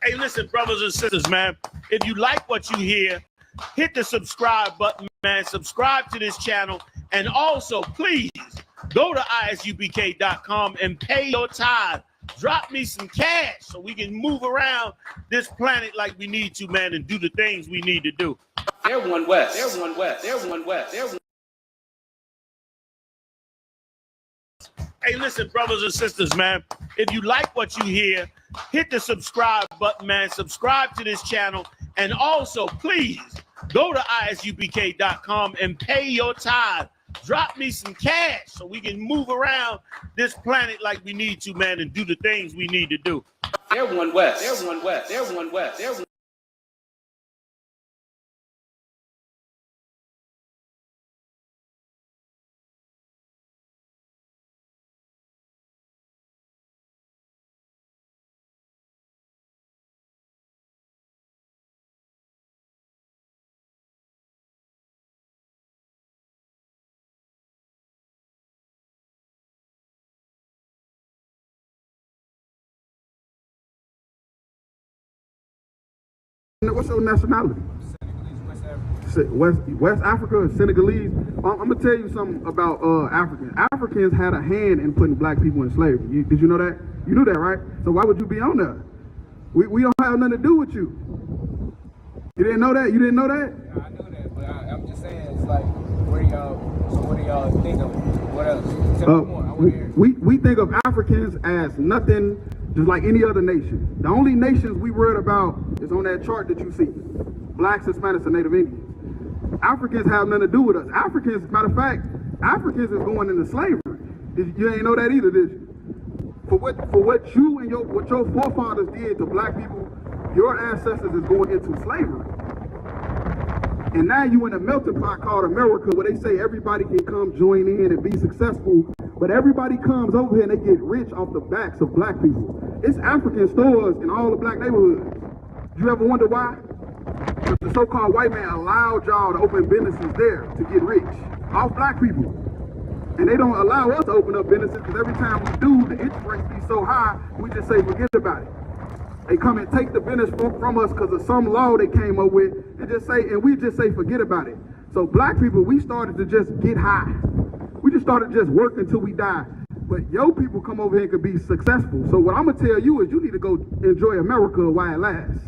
Hey, listen, brothers and sisters, man. If you like what you hear, hit the subscribe button, man. Subscribe to this channel. And also, please go to ISUPK.com and pay your tithe. Drop me some cash so we can move around this planet like we need to, man, and do the things we need to do. They're one West. They're one West. They're one West. They're one. Hey, listen, brothers and sisters, man. If you like what you hear, hit the subscribe button, man. Subscribe to this channel. And also, please go to ISUPK.com and pay your tithe. Drop me some cash so we can move around this planet like we need to, man, and do the things we need to do. They're one West. They're one West. They're one West. They're one. What's your nationality? West Africa, Senegalese. I'm gonna tell you something about Africans. Africans had a hand in putting black people in slavery. Did you know that? You knew that, right? So why would you be on there? We don't have nothing to do with you. You didn't know that? You didn't know that? Yeah, I know that, but I'm just saying, it's like, what do y'all think of? What else? Tell me more. I want to hear. We think of Africans as nothing, just like any other nation. The only nations we worried about is on that chart that you see. Blacks, Hispanics, and Native Indians. Africans have nothing to do with us. Africans, matter of fact, Africans is going into slavery. You ain't know that either, did you? For what you and what your forefathers did to black people, your ancestors is going into slavery. And now you in a melting pot called America, where they say everybody can come join in and be successful, but everybody comes over here and they get rich off the backs of black people. It's African stores in all the black neighborhoods. You ever wonder why? Because the so-called white man allowed y'all to open businesses there to get rich off black people. And they don't allow us to open up businesses because every time we do, the interest rates be so high, we just say forget about it. They come and take the business from us because of some law they came up with and we just say forget about it. So black people, we started to just get high. We just started just work until we die. But your people come over here and could be successful. So what I'm gonna tell you is you need to go enjoy America while it lasts.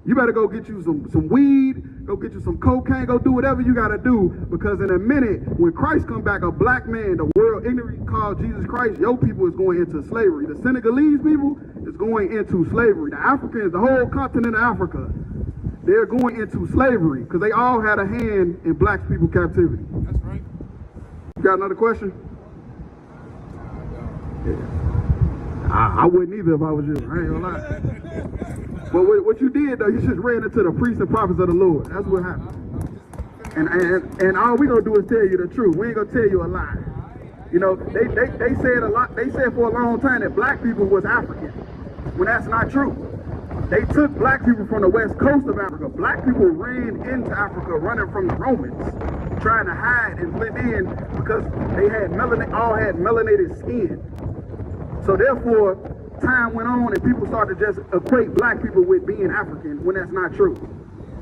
You better go get you some weed, go get you some cocaine, go do whatever you gotta do, because in a minute, when Christ come back, a black man, the world ignorant called Jesus Christ, your people is going into slavery. The Senegalese people is going into slavery. The Africans, the whole continent of Africa, they're going into slavery because they all had a hand in black people captivity. That's right. You got another question? Yeah. I wouldn't either if I was you. I ain't gonna lie. But what you did though, you just ran into the priests and prophets of the Lord. That's what happened. And all we gonna do is tell you the truth. We ain't gonna tell you a lie. You know, they said a lot. They said for a long time that black people was African, when that's not true. They took black people from the west coast of Africa. Black people ran into Africa running from the Romans, trying to hide and blend in because they had all had melanated skin. So therefore, time went on and people started to just equate black people with being African when that's not true.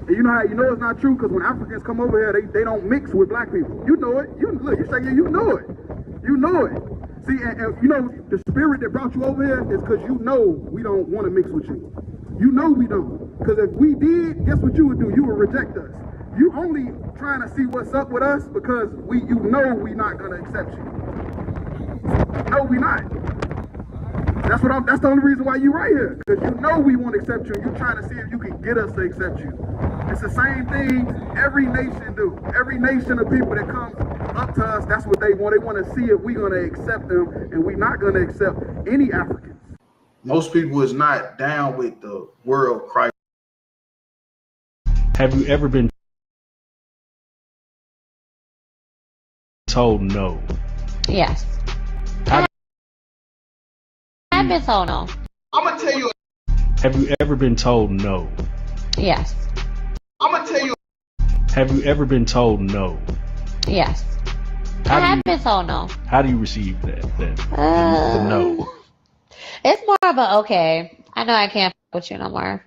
And you know how you know it's not true? Because when Africans come over here, they don't mix with black people. You know it. Look, you shaking, you know it. You know it. See, and you know, the spirit that brought you over here is because you know we don't want to mix with you. You know we don't. Because if we did, guess what you would do? You would reject us. You only trying to see what's up with us because you know we not going to accept you. No, we not. That's the only reason why you right here. Because you know we won't accept you. You're trying to see if you can get us to accept you. It's the same thing every nation do. Every nation of people that comes up to us, that's what they want. They want to see if we're going to accept them, and we're not going to accept any Africans. Most people is not down with the world crisis. Have you ever been told no? Yes. I've been told no. I'm going to tell you. Have you ever been told no? Yes. I'm going to tell you. Have you ever been told no? Yes. I have been told no. How do you receive that? The no? It's more of a, okay, I know I can't with you no more.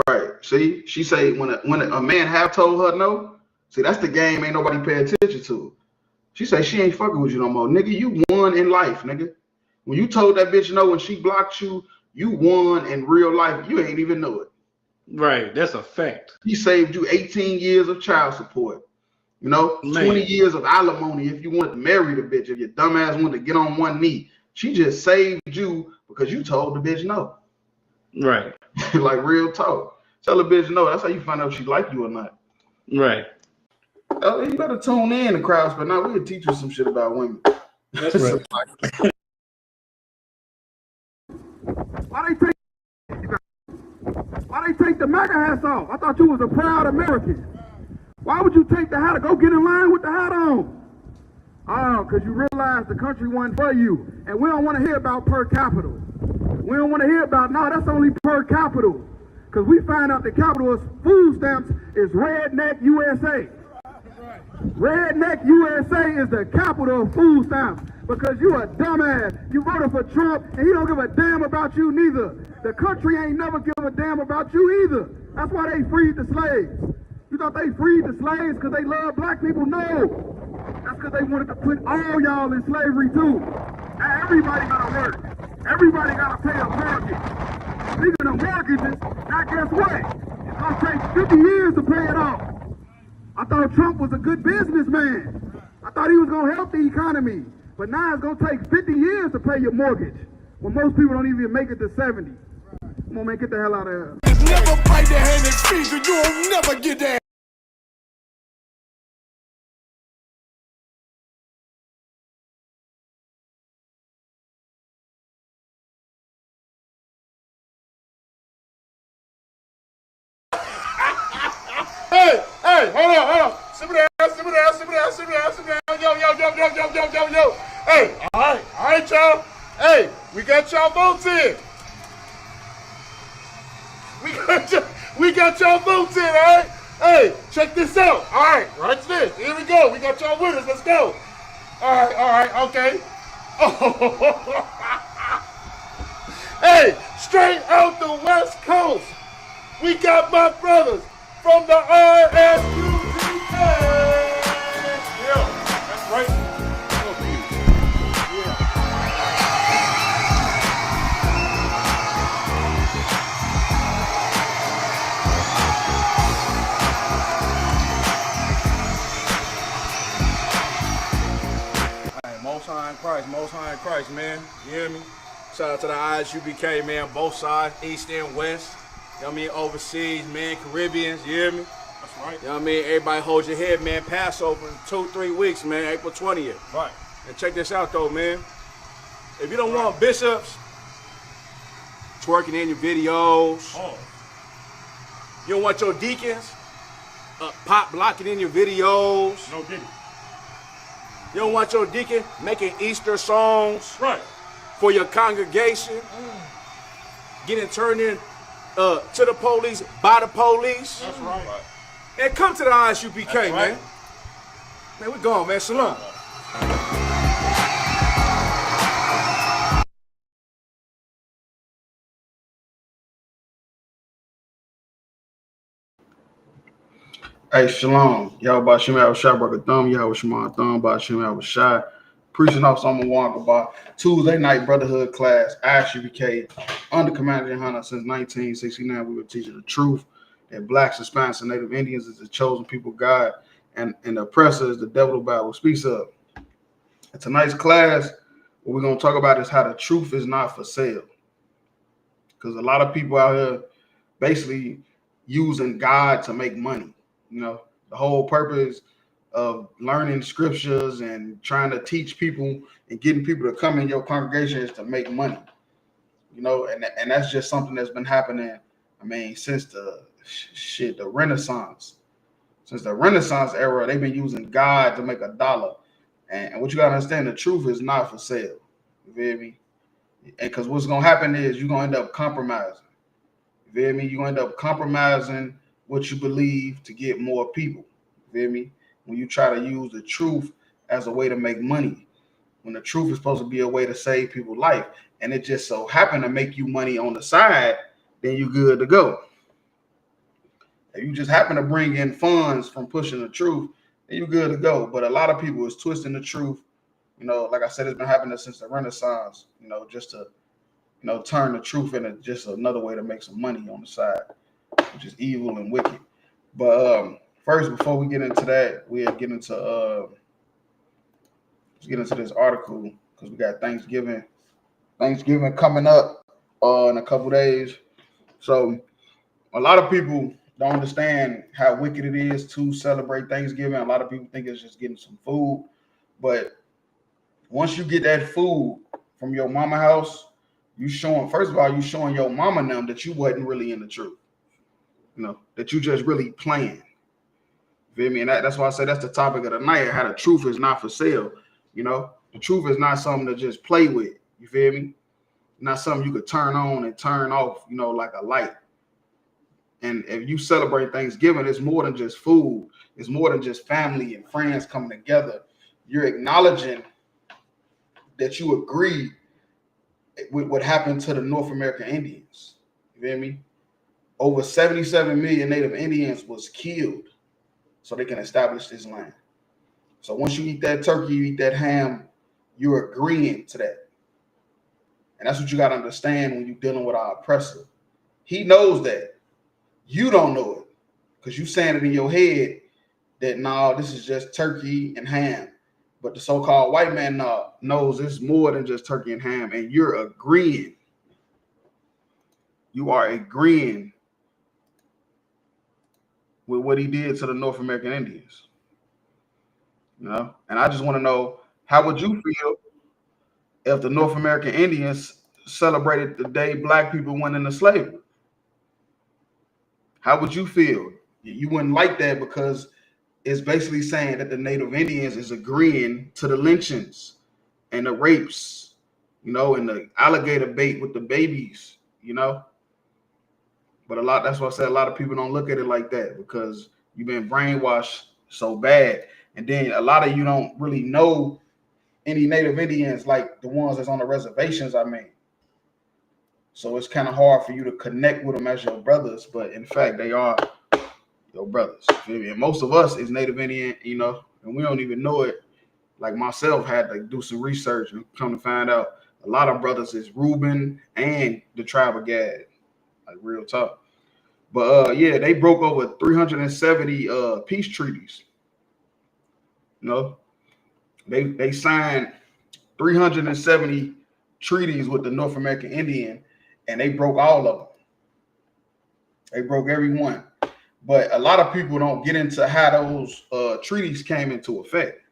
Right. See, she say when a man have told her no, see that's the game ain't nobody pay attention to. She say she ain't fucking with you no more. Nigga, you won in life, nigga. When you told that bitch no when she blocked you, you won in real life. You ain't even know it. Right. That's a fact. He saved you 18 years of child support. You know, Man. 20 years of alimony if you wanted to marry the bitch, if your dumb ass wanted to get on one knee. She just saved you because you told the bitch no. Right. Like real talk. Tell the bitch no. That's how you find out if she like you or not. Right. Oh, you better tune in the crowds, but now we'll teach you some shit about women. That's right. Why they take the MAGA hats off? I thought you was a proud American. Why would you take the hat? Go get in line with the hat on. Oh, because you realize the country wasn't for you. And we don't want to hear about per capita. We don't want to hear about, no, that's only per capita. Because we find out the capital of food stamps is Redneck USA. Redneck USA is the capital of food stamps. Because you a dumbass. You voted for Trump and he don't give a damn about you neither. The country ain't never give a damn about you either. That's why they freed the slaves. You thought they freed the slaves because they love black people? No. That's because they wanted to put all y'all in slavery too. Now everybody gotta work. Everybody gotta pay a mortgage. Speaking of mortgages, now guess what? It's gonna take 50 years to pay it off. I thought Trump was a good businessman. I thought he was gonna help the economy. But now it's gonna take 50 years to pay your mortgage. When most people don't even make it to 70. Come on, man, get the hell out of here. Never bite the hand that feeds you. You'll never get that. Hey, hold on. Simmer down. Yo. Hey, all right, y'all. Hey, we got y'all votes in. We got y'all votes in, all right? Hey, check this out. All right, watch this. Here we go. We got y'all winners. Let's go. All right, okay. Hey, straight out the West Coast, we got my brothers from the ISUPK. Yeah, that's right. Most High in Christ, man. You hear me? Shout out to the ISUPK, man. Both sides, East and West. You know what I mean? Overseas, man. Caribbeans, you hear me? That's right. You know what I mean? Everybody hold your head, man. Passover in 2-3 weeks, man. April 20th. Right. And check this out, though, man. If you don't want bishops twerking in your videos, you don't want your deacons pop blocking in your videos. No deacon. You don't want your deacon making Easter songs for your congregation, getting turned in to the police by the police. That's right. And come to the ISUPK, man. Man, we gone, man. Shalom. Hey, shalom. Y'all about Shem Al Shah Thumb. Y'all with Shema Thumb by Shem Al Shah. Preaching off some about Tuesday night brotherhood class, ISUPK, under Commander Hunter since 1969. We were teaching the truth that blacks, Hispanics, and Native Indians is the chosen people of God, and the oppressor is the devil the Bible speaks of. And tonight's class, what we're going to talk about is how the truth is not for sale. Because a lot of people out here basically using God to make money. You know, the whole purpose of learning scriptures and trying to teach people and getting people to come in your congregation is to make money. You know, and that's just something that's been happening, I mean, since the Renaissance. Since the Renaissance era, they've been using God to make $1. And what you got to understand, the truth is not for sale. You feel me? And because what's going to happen is you're going to end up compromising. You feel me? You're going to end up compromising what you believe to get more people. You feel me? When you try to use the truth as a way to make money, when the truth is supposed to be a way to save people's life, and it just so happened to make you money on the side, then you good to go. If you just happen to bring in funds from pushing the truth, then you good to go. But a lot of people is twisting the truth. You know, like I said, it's been happening since the Renaissance, you know, just to, you know, turn the truth into just another way to make some money on the side, which is evil and wicked. But first, before we get into that, we'll get into let's get into this article because we got Thanksgiving coming up in a couple days. So a lot of people don't understand how wicked it is to celebrate Thanksgiving. A lot of people think it's just getting some food, but once you get that food from your mama house, you showing, first of all, you showing your mama and them that you wasn't really in the truth. You know, that you just really playing. You feel me? And that's why I say that's the topic of the night, how the truth is not for sale. You know, the truth is not something to just play with. You feel me? Not something you could turn on and turn off, you know, like a light. And if you celebrate Thanksgiving, it's more than just food. It's more than just family and friends coming together. You're acknowledging that you agree with what happened to the North American Indians. You feel me? Over 77 million Native Indians was killed so they can establish this land. So once you eat that turkey, you eat that ham, you're agreeing to that. And that's what you got to understand when you're dealing with our oppressor. He knows that. You don't know it because you saying it in your head that, nah, this is just turkey and ham. But the so-called white man knows it's more than just turkey and ham, and you're agreeing. You are agreeing with what he did to the North American Indians. You know, and I just want to know, how would you feel if the North American Indians celebrated the day black people went into slavery? How would you feel? You wouldn't like that because it's basically saying that the Native Indians is agreeing to the lynchings and the rapes, you know, and the alligator bait with the babies, you know. But that's why I said a lot of people don't look at it like that because you've been brainwashed so bad. And then a lot of you don't really know any Native Indians like the ones that's on the reservations, I mean. So it's kind of hard for you to connect with them as your brothers, but in fact, they are your brothers. And most of us is Native Indian, you know, and we don't even know it. Like myself, had to do some research and come to find out a lot of brothers is Reuben and the tribe of Gad, like real talk. But yeah, they broke over 370 peace treaties. You know, they signed 370 treaties with the North American Indian, and they broke all of them. They broke every one. But a lot of people don't get into how those treaties came into effect.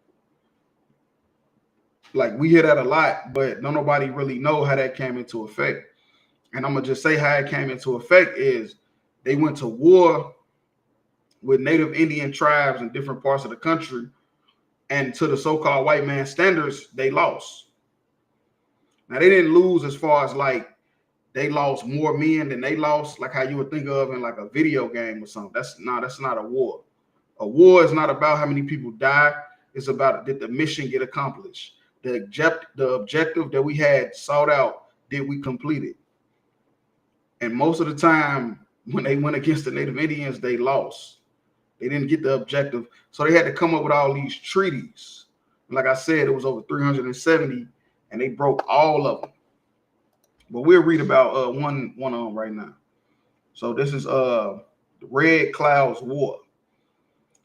Like we hear that a lot, but don't nobody really know how that came into effect. And I'm gonna just say how it came into effect is they went to war with Native Indian tribes in different parts of the country, and to the so-called white man standards, they lost. Now they didn't lose as far as like they lost more men than they lost, like how you would think of in like a video game or something. That's not a war. A war is not about how many people die. It's about, did the mission get accomplished? The objective that we had sought out, did we complete it? And most of the time, when they went against the Native Indians, they lost. They didn't get the objective. So they had to come up with all these treaties. Like I said, it was over 370, and they broke all of them. But we'll read about one of them right now. So this is Red Cloud's War.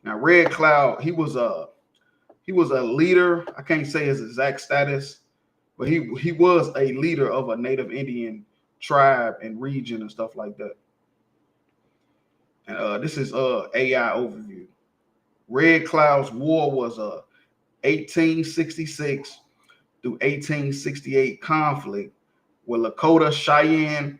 Now, Red Cloud, he was a leader. I can't say his exact status, but he was a leader of a Native Indian tribe and region and stuff like that. And this is AI overview. Red Cloud's War was a 1866 through 1868 conflict where Lakota, Cheyenne,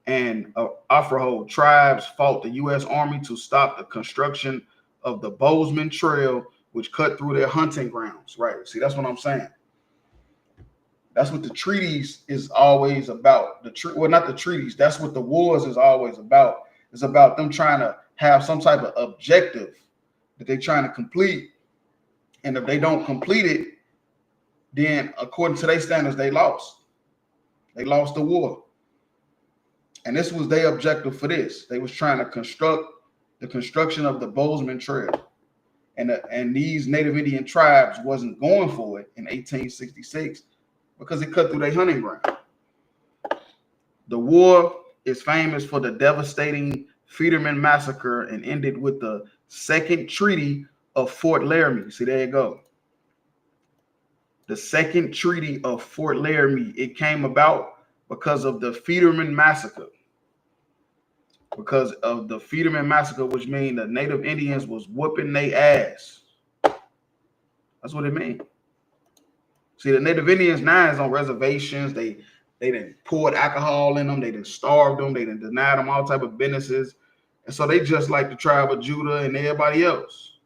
and Arapaho tribes fought the U.S. Army to stop the construction of the Bozeman Trail, which cut through their hunting grounds. Right. See, that's what I'm saying. That's what the treaties is always about. Well, not the treaties. That's what the wars is always about. It's about them trying to have some type of objective that they're trying to complete. And if they don't complete it, then according to their standards, they lost. They lost the war. And this was their objective for this. They was trying to construct the construction of the Bozeman Trail. And these Native Indian tribes wasn't going for it in 1866 because it cut through their hunting ground. The war is famous for the devastating Fetterman Massacre and ended with the Second Treaty of Fort Laramie. See, there you go. The Second Treaty of Fort Laramie. It came about because of the Fetterman Massacre. Because of the Fetterman Massacre, which means the Native Indians was whooping their ass. That's what it means. See, the Native Indians now is on reservations. They done poured alcohol in them. They done starved them. They done denied them all type of businesses. And so they just like the tribe of Judah and everybody else,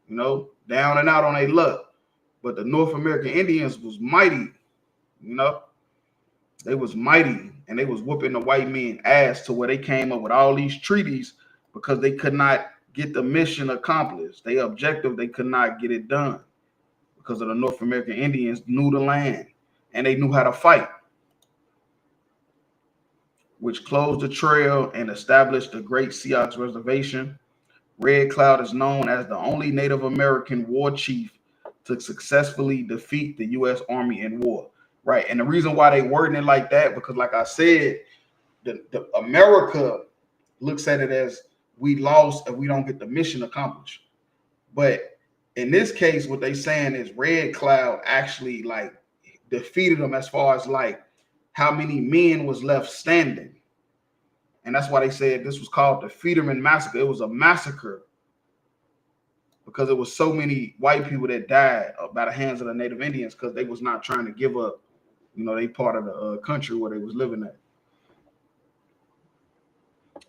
you know, down and out on their luck. But the North American Indians was mighty, you know. They was mighty, and they was whooping the white men ass to where they came up with all these treaties because they could not get the mission accomplished. Their objective, they could not get it done because of the North American Indians knew the land and they knew how to fight, which closed the trail and established the Great Sioux Reservation. Red Cloud is known as the only Native American war chief to successfully defeat the U.S. Army in war. Right, and the reason why they wording it like that, because like I said, the America looks at it as we lost if we don't get the mission accomplished. But in this case, what they saying is Red Cloud actually like defeated them as far as like how many men was left standing. And that's why they said this was called the Fetterman Massacre. It was a massacre because it was so many white people that died by the hands of the Native Indians because they was not trying to give up, you know, they part of the country where they was living at.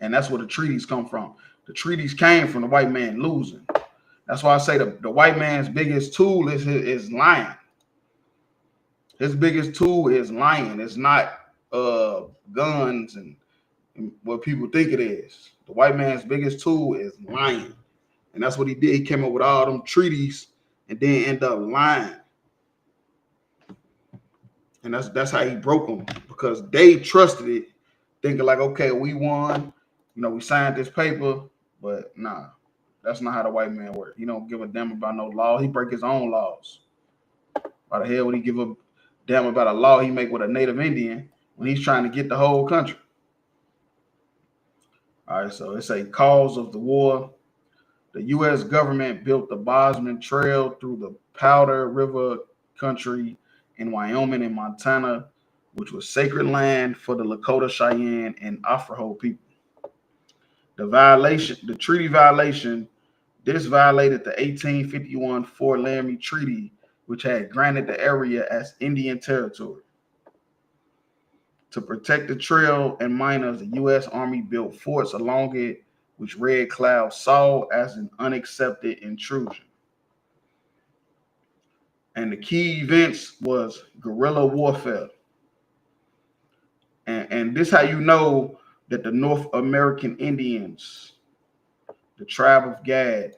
And that's where the treaties come from. The treaties came from the white man losing. That's why I say the white man's biggest tool is lying. His biggest tool is lying. It's not guns and what people think it is. The white man's biggest tool is lying. And that's what he did. He came up with all them treaties and then end up lying. And that's how he broke them, because they trusted it, thinking like, okay, we won. You know, we signed this paper, but nah, that's not how the white man works. He don't give a damn about no law. He break his own laws. Why the hell would he give a damn about a law he make with a Native Indian when he's trying to get the whole country? All right, so it's a cause of the war. The U.S. government built the Bozeman Trail through the Powder River country in Wyoming and Montana, which was sacred land for the Lakota, Cheyenne, and Arapaho people. The treaty violation, this violated the 1851 Fort Laramie Treaty, which had granted the area as Indian territory. To protect the trail and miners, the U.S. Army built forts along it, which Red Cloud saw as an unaccepted intrusion. And the key events was guerrilla warfare. And this how you know that the North American Indians, the tribe of Gad,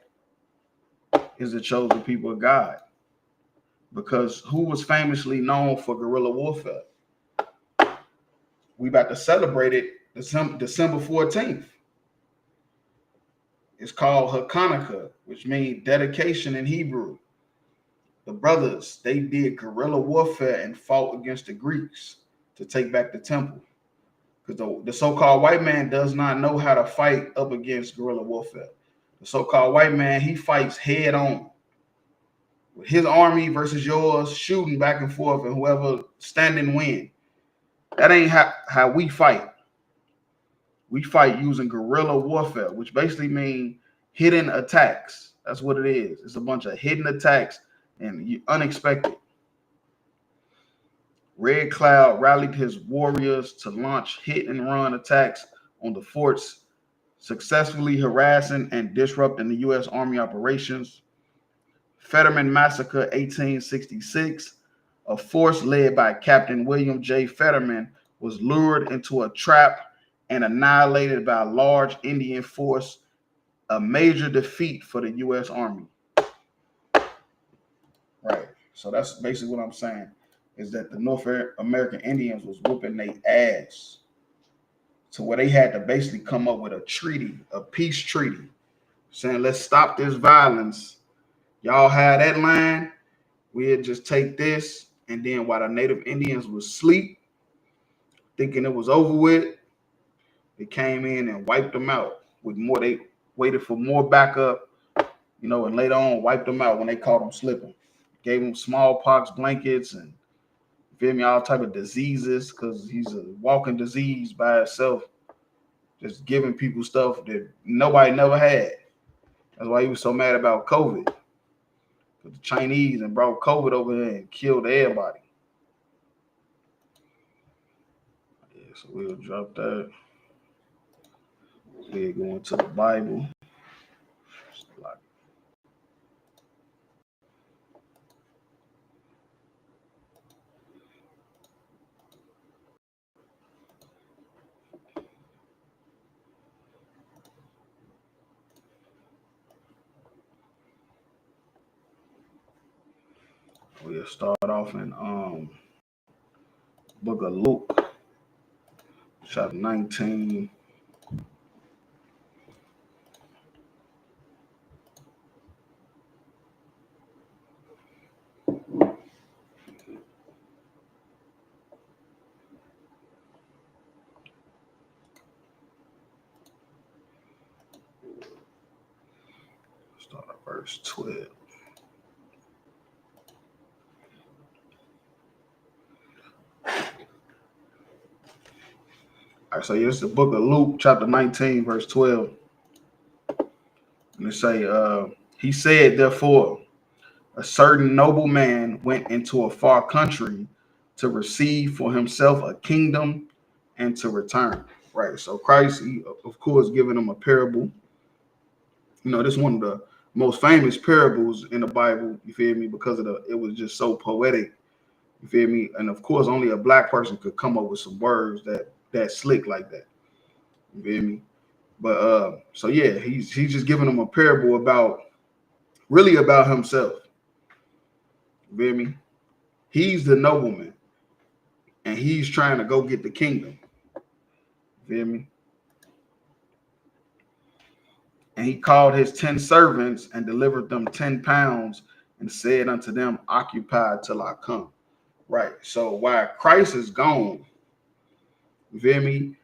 is the chosen people of God. Because who was famously known for guerrilla warfare? We about to celebrate it December 14th. It's called Hanukkah, which means dedication in Hebrew. The brothers, they did guerrilla warfare and fought against the Greeks to take back the temple. Because the so-called white man does not know how to fight up against guerrilla warfare. The so-called white man, he fights head on. With his army versus yours, shooting back and forth, and whoever standing win. That ain't how we fight. We fight using guerrilla warfare, which basically means hidden attacks. That's what it is. It's a bunch of hidden attacks and unexpected. Red Cloud rallied his warriors to launch hit and run attacks on the forts, successfully harassing and disrupting the U.S. Army operations. Fetterman Massacre 1866, a force led by Captain William J. Fetterman was lured into a trap and annihilated by a large Indian force, a major defeat for the U.S. Army. Right. So that's basically what I'm saying, is that the North American Indians was whooping their ass to where they had to basically come up with a treaty, a peace treaty, saying, let's stop this violence. Y'all have that line, we'll just take this. And then while the Native Indians was asleep, thinking it was over with, they came in and wiped them out with more. They waited for more backup, and later on wiped them out when they caught them slipping. Gave them smallpox blankets and all type of diseases, because he's a walking disease by itself. Just giving people stuff that nobody never had. That's why he was so mad about COVID. The Chinese and brought COVID over here and killed everybody. Yeah, so we'll drop that. We're going to the Bible. We'll start off in book of Luke, chapter 19. Start at verse 12. All right, so here's the book of Luke, chapter 19, verse 12. And it say, he said, therefore, a certain nobleman went into a far country to receive for himself a kingdom and to return. Right. So Christ, he, of course, giving him a parable. This is one of the most famous parables in the Bible, you feel me, because it was just so poetic, you feel me? And of course, only a black person could come up with some words that slick like that. You feel me? But so yeah, he's just giving him a parable about himself. You feel me? He's the nobleman, and he's trying to go get the kingdom. You feel me? And he called his 10 servants and delivered them 10 pounds and said unto them, occupy till I come. Right. So while Christ is gone, you feel me?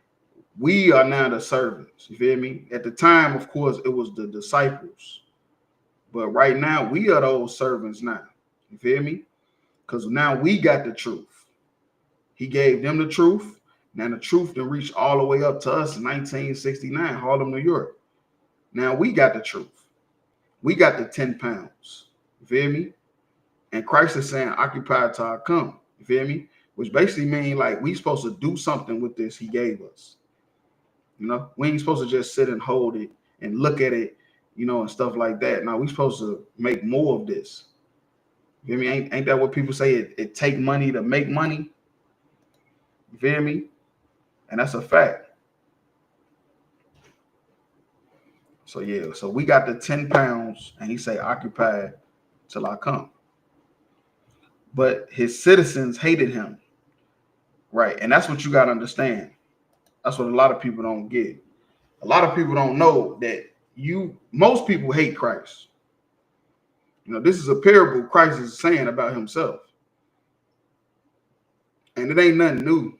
We are now the servants. You feel me? At the time, of course, it was the disciples. But right now, we are those servants now. You feel me? Because now we got the truth. He gave them the truth. Now the truth then reached all the way up to us in 1969, Harlem, New York. Now we got the truth. We got the 10 pounds. You feel me? And Christ is saying, occupy till I come. You feel me? Which basically means like we supposed to do something with this he gave us. We ain't supposed to just sit and hold it and look at it, and stuff like that. Now we supposed to make more of this. You feel me? Ain't that what people say? It take money to make money. You feel me? And that's a fact. So yeah, so we got the 10 pounds, and he say, occupy till I come. But his citizens hated him. Right. And that's what you got to understand. That's what a lot of people don't get. A lot of people don't know that most people hate Christ. This is a parable Christ is saying about himself. And it ain't nothing new.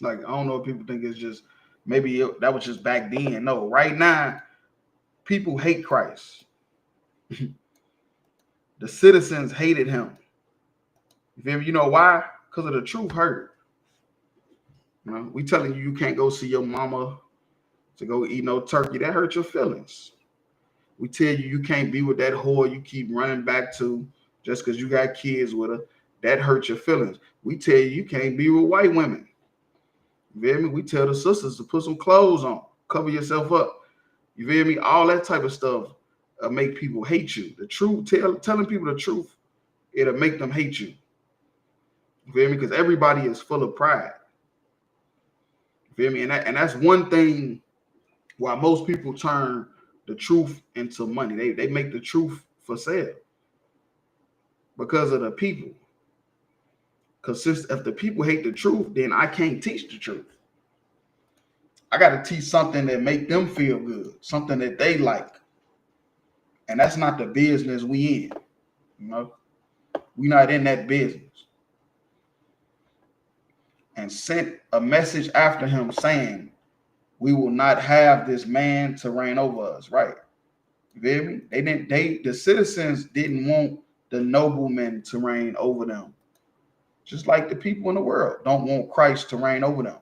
Like, I don't know if people think it's just, that was just back then. No, right now, people hate Christ. The citizens hated him. You know why? Because of the truth hurt. We telling you can't go see your mama to go eat no turkey. That hurt your feelings. We tell you can't be with that whore you keep running back to just because you got kids with her. That hurts your feelings. We tell you can't be with white women. You feel me? We tell the sisters to put some clothes on, cover yourself up. You feel me? All that type of stuff make people hate you. The truth, telling people the truth, it'll make them hate you. You feel me? Because everybody is full of pride. You feel me? And that's one thing why most people turn the truth into money. They make the truth for sale because of the people. Because if the people hate the truth, then I can't teach the truth. I got to teach something that make them feel good, something that they like. And that's not the business we in. You know, we not in that business. And sent a message after him saying, we will not have this man to reign over us. Right. You feel me? The citizens didn't want the noblemen to reign over them. Just like the people in the world don't want Christ to reign over them.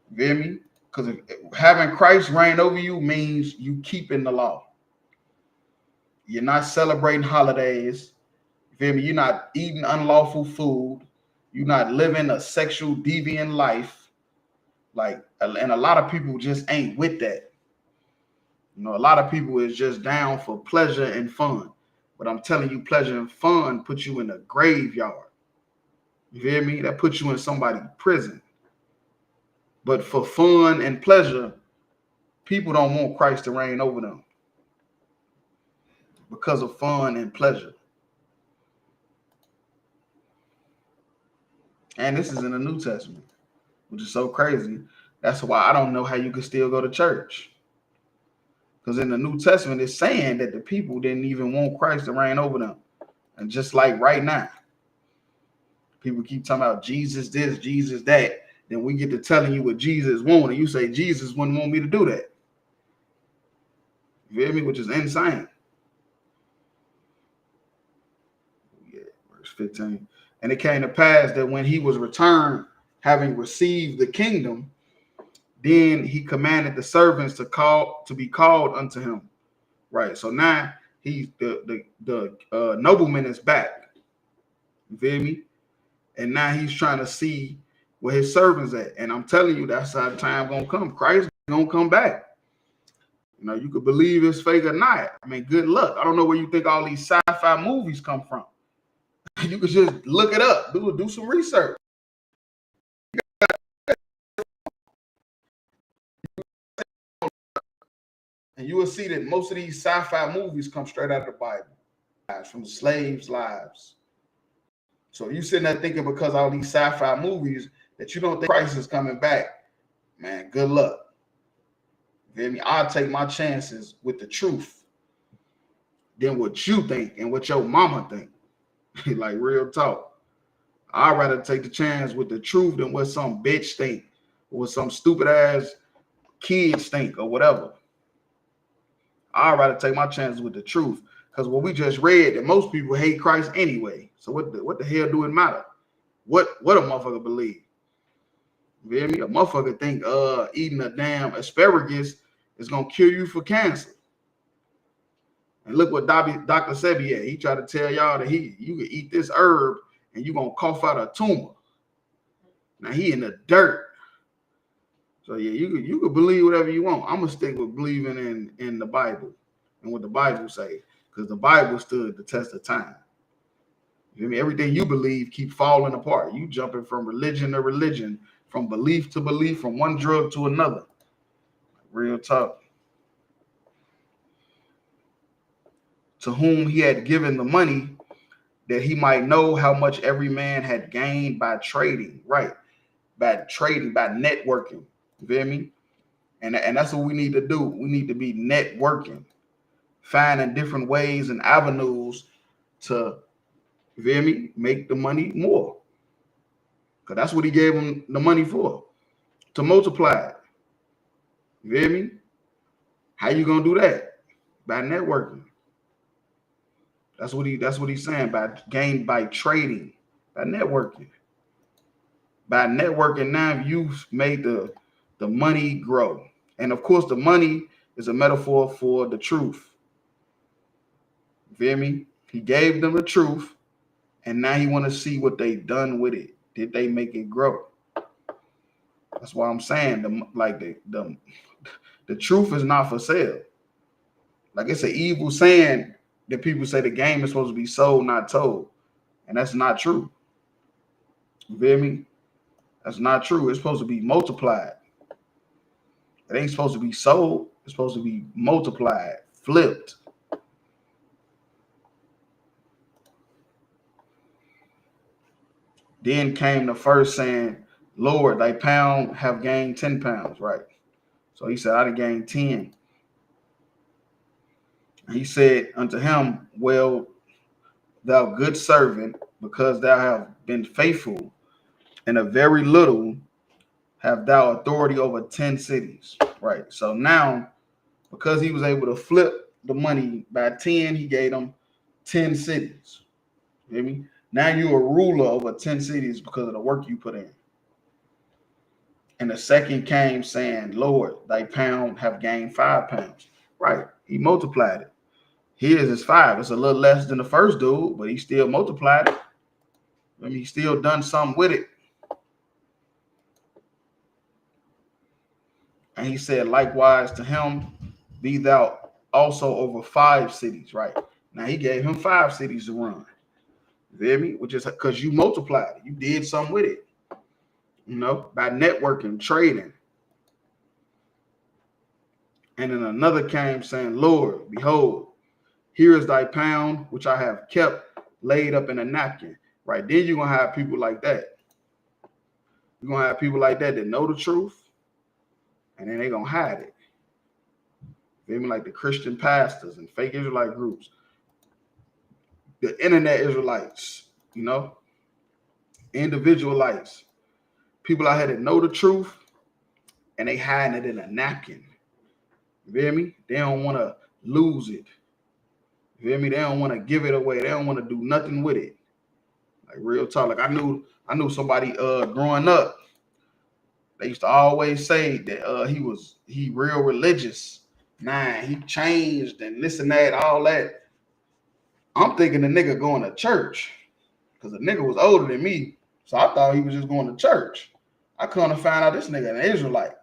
You feel me? Because having Christ reign over you means you keeping the law. You're not celebrating holidays. You feel me? You're not eating unlawful food. You're not living a sexual deviant life. Like, and a lot of people just ain't with that. You know, a lot of people is just down for pleasure and fun. But I'm telling you, pleasure and fun put you in a graveyard. You feel me? That puts you in somebody's prison. But for fun and pleasure, people don't want Christ to reign over them because of fun and pleasure. And this is in the New Testament, which is so crazy. That's why I don't know how you can still go to church. Because in the New Testament, it's saying that the people didn't even want Christ to reign over them. And just like right now, people keep talking about Jesus this, Jesus that. Then we get to telling you what Jesus wants, and you say Jesus wouldn't want me to do that. You feel me? Which is insane. Yeah, verse 15. And it came to pass that when he was returned, having received the kingdom, then he commanded the servants to be called unto him. Right. So now he's the nobleman is back. You feel me? And now he's trying to see where his servants at. And I'm telling you, that's how the time gonna come. Christ gonna come back. You know, you could believe it's fake or not. I mean, good luck. I don't know where you think all these sci-fi movies come from. You could just look it up, do some research. And you will see that most of these sci-fi movies come straight out of the Bible, from the slaves' lives. So you sitting there thinking because all these sci-fi movies that you don't think Christ is coming back, man, good luck. You feel me? I'll take my chances with the truth than what you think and what your mama think. Like real talk. I'd rather take the chance with the truth than what some bitch think or what some stupid ass kids think or whatever. I'd rather take my chances with the truth. Because what we just read, that most people hate Christ anyway. So what the hell do it matter? What a motherfucker believe? You feel me? A motherfucker think eating a damn asparagus is gonna kill you for cancer. And look what Dr. Sebi had. He tried to tell y'all that you can eat this herb and you're gonna cough out a tumor. Now he in the dirt. So yeah, you could believe whatever you want. I'm gonna stick with believing in the Bible and what the Bible say. Because the Bible stood the test of time. You know what I mean? Everything you believe keep falling apart. You jumping from religion to religion, from belief to belief, from one drug to another. Real talk. To whom he had given the money that he might know how much every man had gained by trading. Right. By trading, by networking. You feel me? And that's what we need to do. We need to be networking. Finding different ways and avenues to, you feel me, make the money more. Because that's what he gave him the money for, to multiply it. You feel me? How you gonna do that? By networking. That's what he's saying, by trading, by networking. By networking, now you've made the money grow. And of course, the money is a metaphor for the truth. You feel me? He gave them the truth, and now he want to see what they done with it. Did they make it grow? That's why I'm saying the truth is not for sale. Like it's an evil saying that people say the game is supposed to be sold, not told. And that's not true. You feel me? That's not true. It's supposed to be multiplied. It ain't supposed to be sold. It's supposed to be multiplied, flipped. Then came the first saying, Lord, thy pound have gained 10 pounds, right? So he said, I'd have gained 10. And he said unto him, well, thou good servant, because thou have been faithful in a very little, have thou authority over 10 cities, right? So now, because he was able to flip the money by 10, he gave them 10 cities. You hear me? Now you're a ruler over 10 cities because of the work you put in. And the second came saying, Lord, thy pound have gained 5 pounds. Right. He multiplied it. His is 5. It's a little less than the first dude, but he still multiplied it. I mean, he still done something with it. And he said, likewise to him, be thou also over 5 cities. Right. Now he gave him 5 cities to run. You hear me? Which is because you multiplied it. You did something with it. You know, by networking, trading. And then another came saying, Lord, behold, here is thy pound, which I have kept laid up in a napkin. Right. Then you're going to have people like that. You're going to have people like that know the truth, and then they're going to hide it. Maybe like the Christian pastors and fake Israelite groups, the internet Israelites, you know, individualites, people out here that know the truth, and they hiding it in a napkin. You hear me? They don't want to lose it. You hear me? They don't want to give it away. They don't want to do nothing with it. Like real talk. Like I knew somebody growing up. They used to always say that he real religious. Nah, he changed and this and that, all that. I'm thinking the nigga going to church because the nigga was older than me. So I thought he was just going to church. I couldn't find out this nigga an Israelite.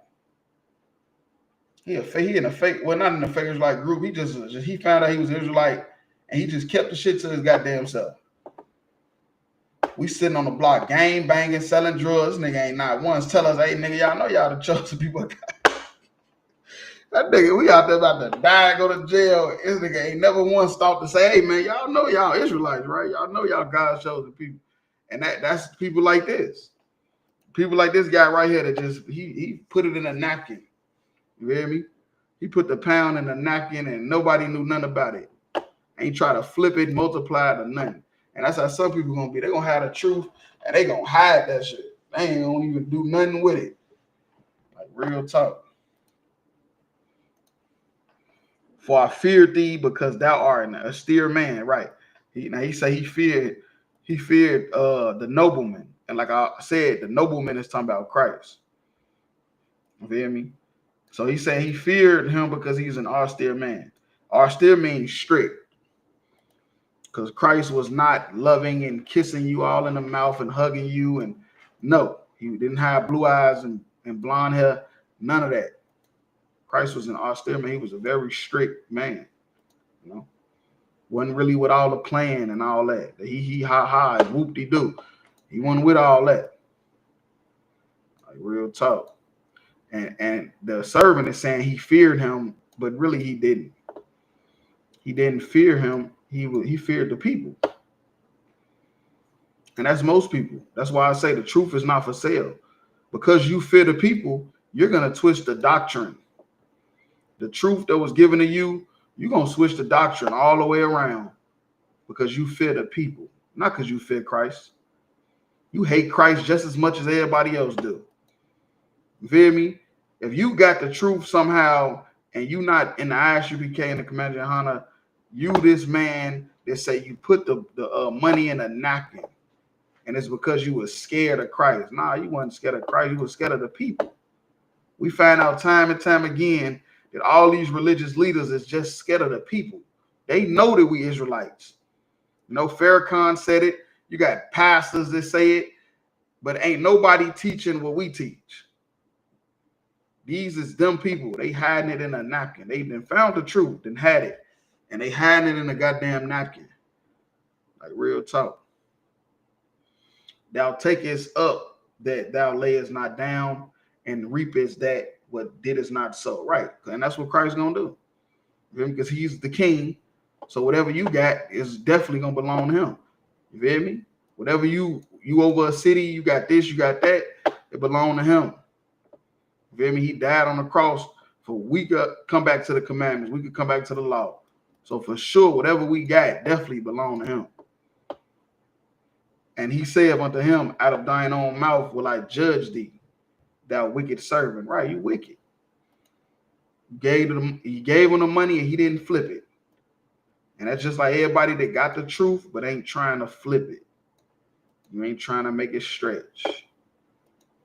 He in a fake, well, not in a fake Israelite group. He found out he was an Israelite and he just kept the shit to his goddamn self. We sitting on the block, gang banging, selling drugs. Nigga ain't not once tell us, hey, nigga, y'all know y'all the chosen people. That nigga, we out there about to die, go to jail. This nigga ain't never once thought to say, hey, man, y'all know y'all Israelites, right? Y'all know y'all God's chosen people. And that's people like this. People like this guy right here that just, he put it in a napkin. You hear me? He put the pound in a napkin and nobody knew nothing about it. Ain't try to flip it, multiply it, or nothing. And that's how some people gonna be. They're gonna have the truth and they gonna hide that shit. They ain't gonna even do nothing with it. Like real talk. For I feared thee because thou art an austere man, right? He say he feared the nobleman. And like I said, the nobleman is talking about Christ. You feel me? So he said he feared him because he's an austere man. Austere means strict. Because Christ was not loving and kissing you all in the mouth and hugging you. And no, he didn't have blue eyes and blonde hair. None of that. Christ was an austere man. He was a very strict man. You know, wasn't really with all the playing and all that. The hee ha ha and whoop de doo. He wasn't with all that. Like real talk. And the servant is saying he feared him, but really he didn't. He didn't fear him. He feared the people. And that's most people. That's why I say the truth is not for sale. Because you fear the people, you're going to twist the doctrine. The truth that was given to you, you're going to switch the doctrine all the way around because you fear the people, not because you fear Christ. You hate Christ just as much as everybody else do. You feel me? If you got the truth somehow and you not in the ISUPK and the Commander Hana, you this man that say you put the money in a napkin and it's because you were scared of Christ. Nah, you weren't scared of Christ. You were scared of the people. We find out time and time again that all these religious leaders is just scared of the people. They know that we Israelites. You know, Farrakhan said it. You got pastors that say it, but ain't nobody teaching what we teach. These is them people. They hiding it in a napkin. They done found the truth and had it, and they hiding it in a goddamn napkin. Like real talk. Thou takest up that thou layest not down, and reapest that what didst not sow. Right. And that's what Christ's gonna do. Because he's the king. So whatever you got is definitely gonna belong to him. You feel me? Whatever you over a city, you got this, you got that. It belonged to him. You feel me? He died on the cross for we could come back to the commandments. We could come back to the law. So for sure, whatever we got definitely belonged to him. And he said unto him, out of thine own mouth will I judge thee, thou wicked servant. Right, you wicked. He gave him the money and he didn't flip it. And that's just like everybody that got the truth but ain't trying to flip it. You ain't trying to make it stretch.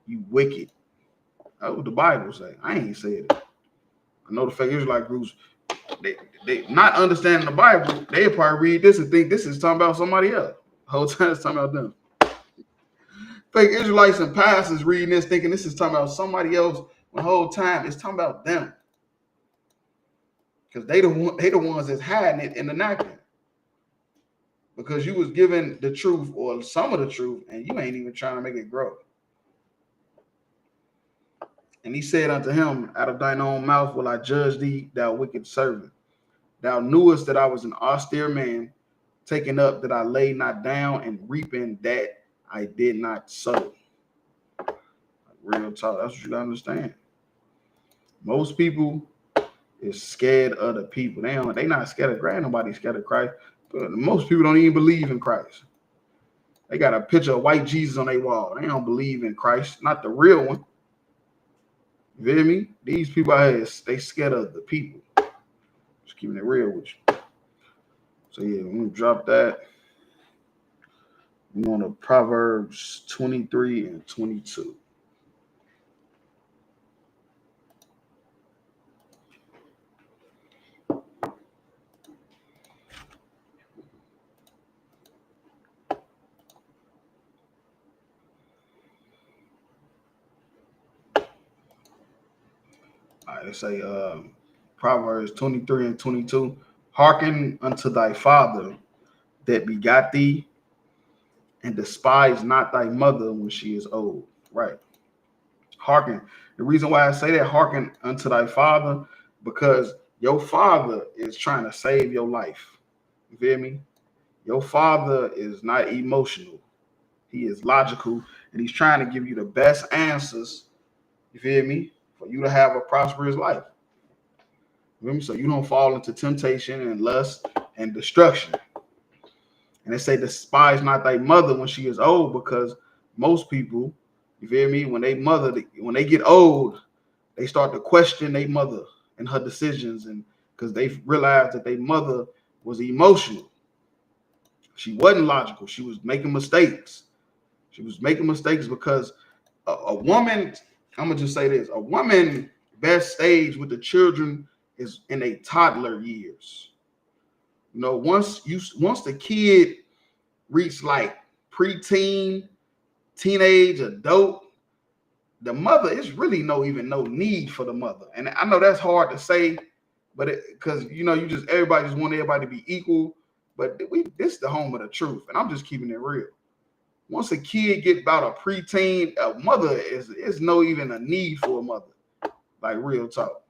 You wicked. That's what the Bible say. I ain't said it. I know the fake Israelite groups, they not understanding the Bible, they probably read this and think this is talking about somebody else. The whole time it's talking about them. Fake Israelites and pastors reading this thinking this is talking about somebody else. The whole time it's talking about them. Because they the ones that's hiding it in the napkin. Because you was given the truth or some of the truth and you ain't even trying to make it grow. And he said unto him, out of thine own mouth will I judge thee, thou wicked servant. Thou knewest that I was an austere man, taking up that I lay not down, and reaping that I did not sow. Real talk. That's what you gotta understand. Most people is scared of the people. They not scared of Christ. Nobody's scared of Christ. But most people don't even believe in Christ. They got a picture of white Jesus on their wall. They don't believe in Christ, not the real one. You feel me? These people out here, they scared of the people. Just keeping it real with you. So yeah, I'm gonna drop that. I'm on to Proverbs 23 and 22. All right, let's say Proverbs 23 and 22. Hearken unto thy father that begot thee, and despise not thy mother when she is old. Right. Hearken. The reason why I say that, hearken unto thy father, because your father is trying to save your life. You feel me? Your father is not emotional. He is logical, and he's trying to give you the best answers, you feel me, for you to have a prosperous life. You feel me? So you don't fall into temptation and lust and destruction. And they say, despise not thy mother when she is old, because most people, you feel me, when they get old, they start to question their mother and her decisions, and because they realized that their mother was emotional. She wasn't logical. She was making mistakes. She was making mistakes because a woman, I'm gonna just say this, a woman best stage with the children is in a toddler years. You know, once the kid reach like preteen, teenage, adult, the mother is really no need for the mother. And I know that's hard to say, but because everybody just want everybody to be equal. But this is the home of the truth, and I'm just keeping it real. Once a kid get about a preteen, a mother is no even a need for a mother, like real talk.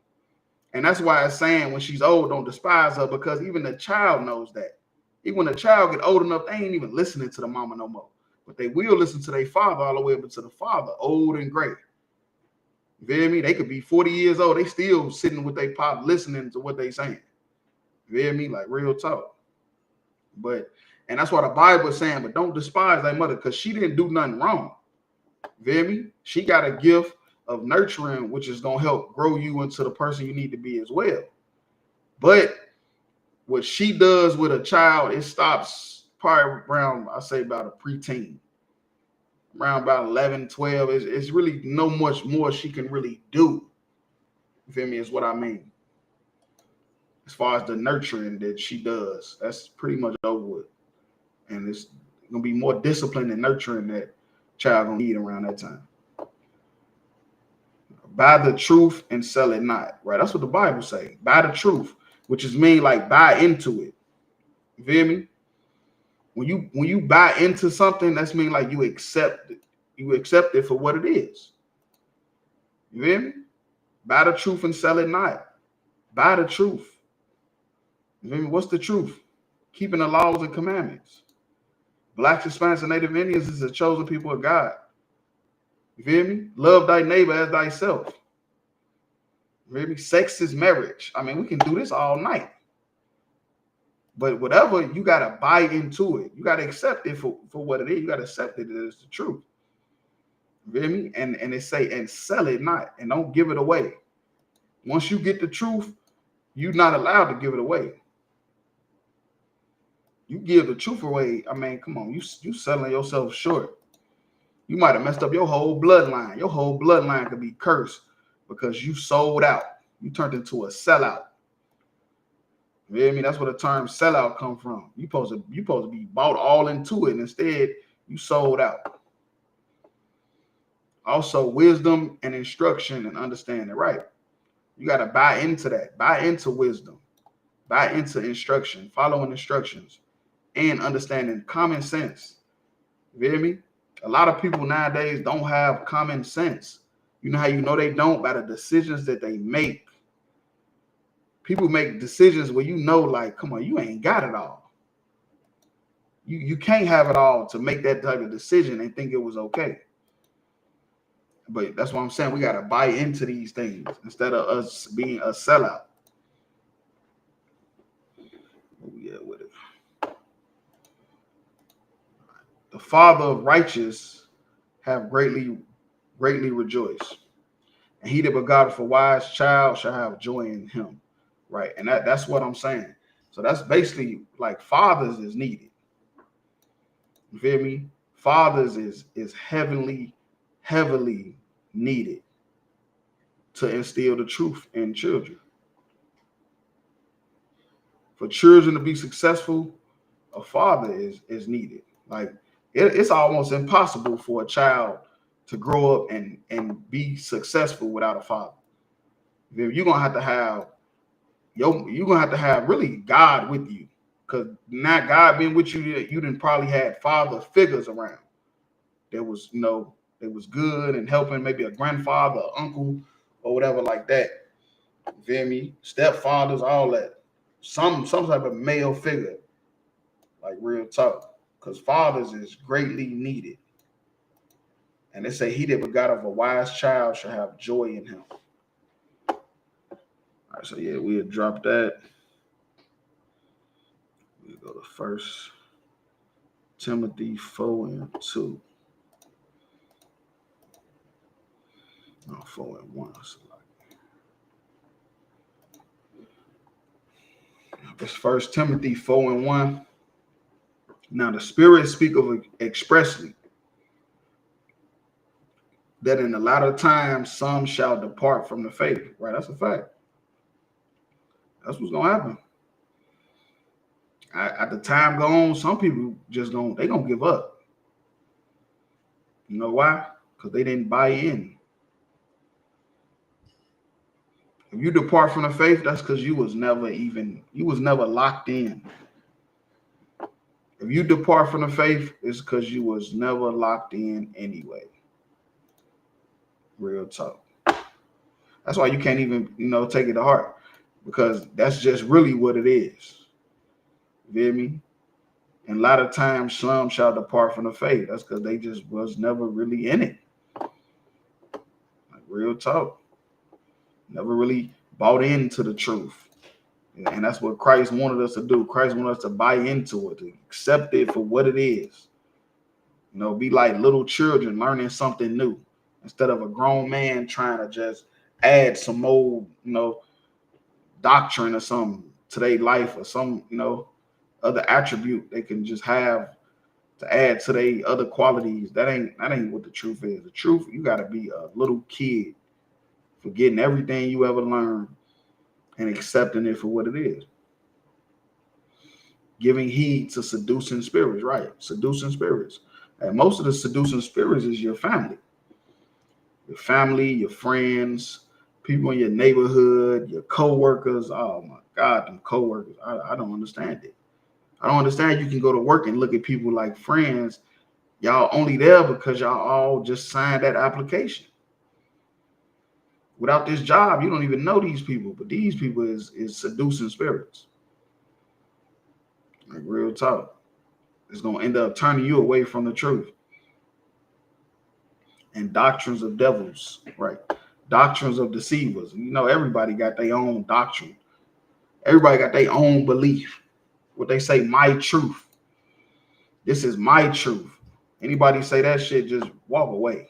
And that's why it's saying when she's old, don't despise her, because even the child knows that. Even when the child get old enough, they ain't even listening to the mama no more. But they will listen to their father all the way up to the father, old and gray. You feel me? They could be 40 years old. They still sitting with their pop listening to what they saying. You feel me? Like real talk. And that's why the Bible is saying, but don't despise thy mother, because she didn't do nothing wrong. You feel me? She got a gift of nurturing, which is going to help grow you into the person you need to be as well. But what she does with a child, it stops probably around, I say about a preteen. Around about 11, 12. It's really no much more she can really do. You feel me? Is what I mean. As far as the nurturing that she does, that's pretty much over with. And it's going to be more discipline and nurturing that child going to need around that time. Buy the truth and sell it not. Right? That's what the Bible say. Buy the truth, which is mean like buy into it. You feel me? When you buy into something, that's mean like you accept it. You accept it for what it is. You feel me? Buy the truth and sell it not. Buy the truth. You feel me? What's the truth? Keeping the laws and commandments. Blacks, Hispanics, and Native Indians is the chosen people of God. You feel me? Love thy neighbor as thyself. You feel me? Sex is marriage. I mean, we can do this all night. But whatever, you got to buy into it. You got to accept it for what it is. You got to accept it as the truth. You feel me? And they say, and sell it not, and don't give it away. Once you get the truth, you're not allowed to give it away. You give the truth away, I mean, come on, you selling yourself short. You might have messed up your whole bloodline. Your whole bloodline could be cursed because you sold out. You turned into a sellout. You hear me? That's where the term sellout come from. You supposed to be bought all into it, and instead you sold out. Also, wisdom and instruction and understanding, right? You got to buy into that. Buy into wisdom. Buy into instruction, following instructions, and understanding common sense. You hear me? A lot of people nowadays don't have common sense. You know how you know they don't? By the decisions that they make. People make decisions where you know, like, come on, you ain't got it all. You can't have it all to make that type of decision and think it was okay. But that's what I'm saying. We got to buy into these things instead of us being a sellout. Yeah, with it. The Father of righteous have greatly rejoiced. And he that begotteth a wise child shall have joy in him. Right. And that's what I'm saying. So that's basically like fathers is needed. You feel me? Fathers is heavily needed to instill the truth in children. For children to be successful, a father is needed. Like it's almost impossible for a child to grow up and be successful without a father. You're gonna have to have you're gonna have to have really God with you, because not God being with you, you didn't probably had father figures around. There was, they was good and helping, maybe a grandfather, or uncle, or whatever like that. You feel me? Stepfathers, all that. Some type of male figure, like real talk, because fathers is greatly needed. And they say, he that begot of a wise child shall have joy in him. All right, so yeah, we'll drop that. We go to 1 Timothy 4:2. No, 4:1. It's 1 Timothy 4:1. Now the Spirit speak of expressly that in the latter times some shall depart from the faith. Right, that's a fact. That's what's gonna happen. At the time go on, some people just gonna give up. You know why? Because they didn't buy in. If you depart from the faith, that's because you was never locked in. If you depart from the faith, it's because you was never locked in anyway. Real talk. That's why you can't even, take it to heart, because that's just really what it is. You feel me? And a lot of times some shall depart from the faith. That's because they just was never really in it. Like real talk. Never really bought into the truth. And that's what Christ wanted us to do. Christ wanted us to buy into it, to accept it for what it is. Be like little children learning something new, instead of a grown man trying to just add some old, doctrine or something to their life, or some, other attribute they can just have to add to their other qualities. That ain't what the truth is. The truth, you got to be a little kid, forgetting everything you ever learned and accepting it for what it is. Giving heed to seducing spirits, right? Seducing spirits. And most of the seducing spirits is your family. Your family, your friends, people in your neighborhood, your co-workers. Oh my God, them co-workers. I don't understand it. I don't understand you can go to work and look at people like friends. Y'all only there because y'all all just signed that application. Without this job, you don't even know these people, but these people is seducing spirits. Like real talk. It's going to end up turning you away from the truth. and doctrines of devils, right? Doctrines of deceivers. You know, everybody got their own doctrine. Everybody got their own belief. What they say, my truth. This is my truth. Anybody say that shit, just walk away.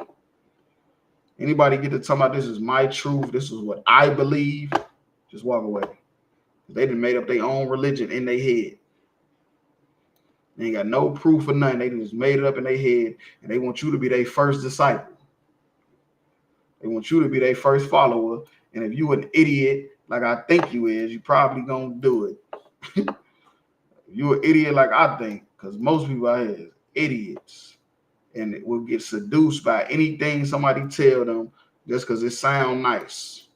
Anybody get to talk about this is my truth, this is what I believe, just walk away. They done made up their own religion in their head. They ain't got no proof or nothing. They just made it up in their head, and they want you to be their first disciple. They want you to be their first follower. And if you an idiot like I think you is, you probably gonna do it. If you an idiot like I think, because most people out here is idiots, and it will get seduced by anything somebody tell them just because it sound nice.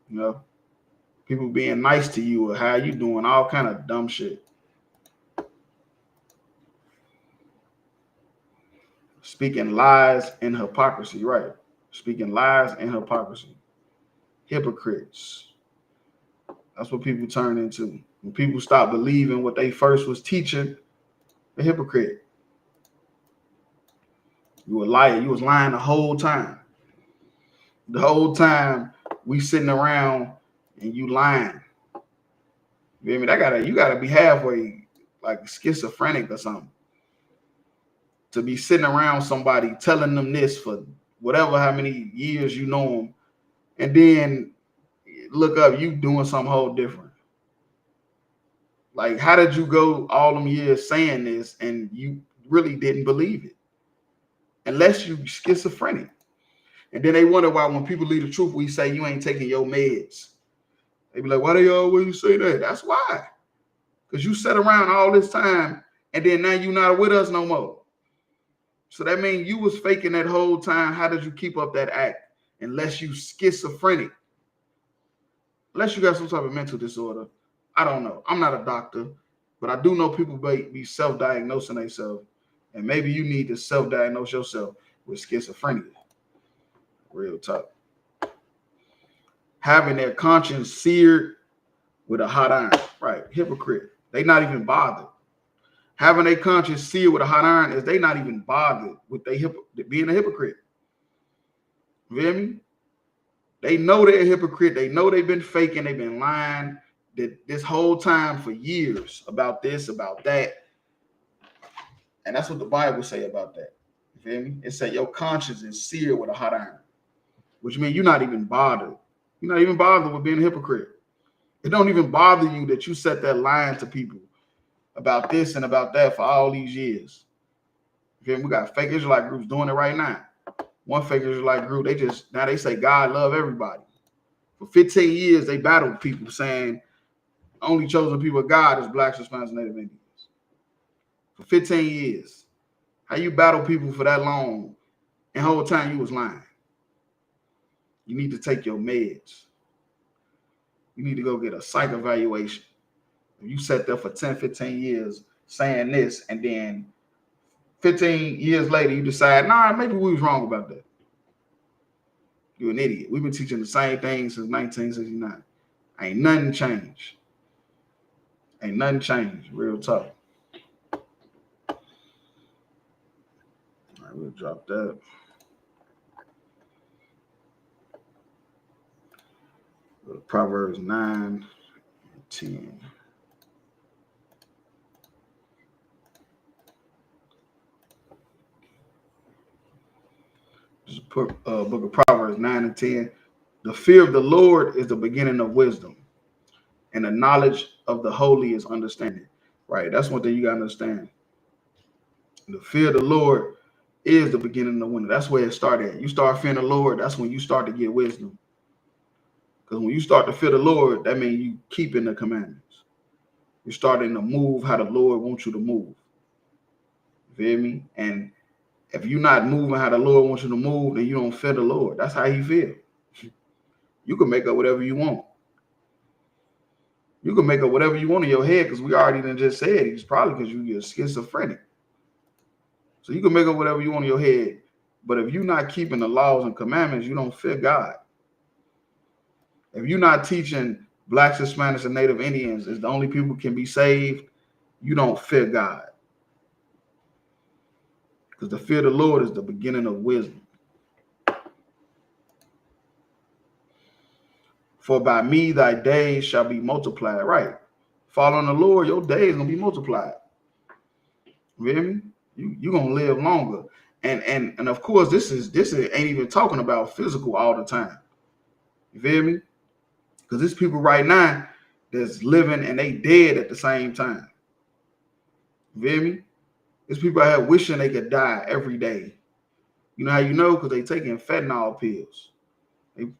You know, people being nice to you or how you doing, all kind of dumb shit. Speaking lies and hypocrisy, right? Speaking lies and hypocrisy. Hypocrites. That's what people turn into. When people stop believing what they first was teaching, a hypocrite. You a liar. You was lying the whole time. The whole time we sitting around and you lying. You hear me? You gotta be halfway like schizophrenic or something. To be sitting around somebody telling them this for whatever how many years you know them, and then look up you doing something whole different. Like, how did you go all them years saying this and you really didn't believe it? Unless you schizophrenic. And then they wonder why when people leave the truth, we say you ain't taking your meds. They be like, why they always say that? That's why. Because you sat around all this time and then now you're not with us no more. So that means you was faking that whole time. How did you keep up that act? Unless you schizophrenic. Unless you got some type of mental disorder. I don't know. I'm not a doctor, but I do know people be self-diagnosing themselves. And maybe you need to self-diagnose yourself with schizophrenia. Real talk. Having their conscience seared with a hot iron. Right. Hypocrite. They not even bothered. Having their conscience seared with a hot iron is they not even bothered with being a hypocrite. You hear me? They know they're a hypocrite. They know they've been faking. They've been lying this whole time for years about this, about that. And that's what the Bible say about that. You feel me? It said your conscience is seared with a hot iron, which means you're not even bothered. You're not even bothered with being a hypocrite. It don't even bother you that you sat there lying to people about this and about that for all these years. You feel me? We got fake Israelite groups doing it right now. One fake Israelite group, now they say God love everybody. For 15 years, they battled people saying only chosen people of God is blacks, Hispanics, and Native Indians. For 15 years. How you battle people for that long and the whole time you was lying? You need to take your meds. You need to go get a psych evaluation. If you sat there for 10, 15 years saying this, and then 15 years later you decide, nah, maybe we was wrong about that. You're an idiot. We've been teaching the same thing since 1969. Ain't nothing changed. Ain't nothing changed. Real talk. All right, we'll drop that. Go to Proverbs 9, 10. Just put book of Proverbs 9 and 10. The fear of the Lord is the beginning of wisdom, and the knowledge of the holy is understanding. Right. That's one thing you gotta understand. The fear of the Lord is the beginning of wisdom. That's where it started. You start fearing the Lord, that's when you start to get wisdom. Because when you start to fear the Lord, that means you keeping the commandments. You're starting to move how the Lord wants you to move. You feel me? And if you're not moving how the Lord wants you to move, then you don't fear the Lord. That's how he feels. You can make up whatever you want. You can make up whatever you want in your head, because we already done just said it's probably because you're schizophrenic. So you can make up whatever you want in your head, but if you're not keeping the laws and commandments, you don't fear God. If you're not teaching blacks, Hispanics, and Native Indians as the only people can be saved, you don't fear God. Because the fear of the Lord is the beginning of wisdom. For by me thy days shall be multiplied. Right. Following the Lord, your days gonna be multiplied. You hear me? You gonna live longer. And of course, this ain't even talking about physical all the time. You feel me? Because there's people right now that's living and they dead at the same time. You feel me? There's people out here wishing they could die every day. You know how you know? Because they taking fentanyl pills.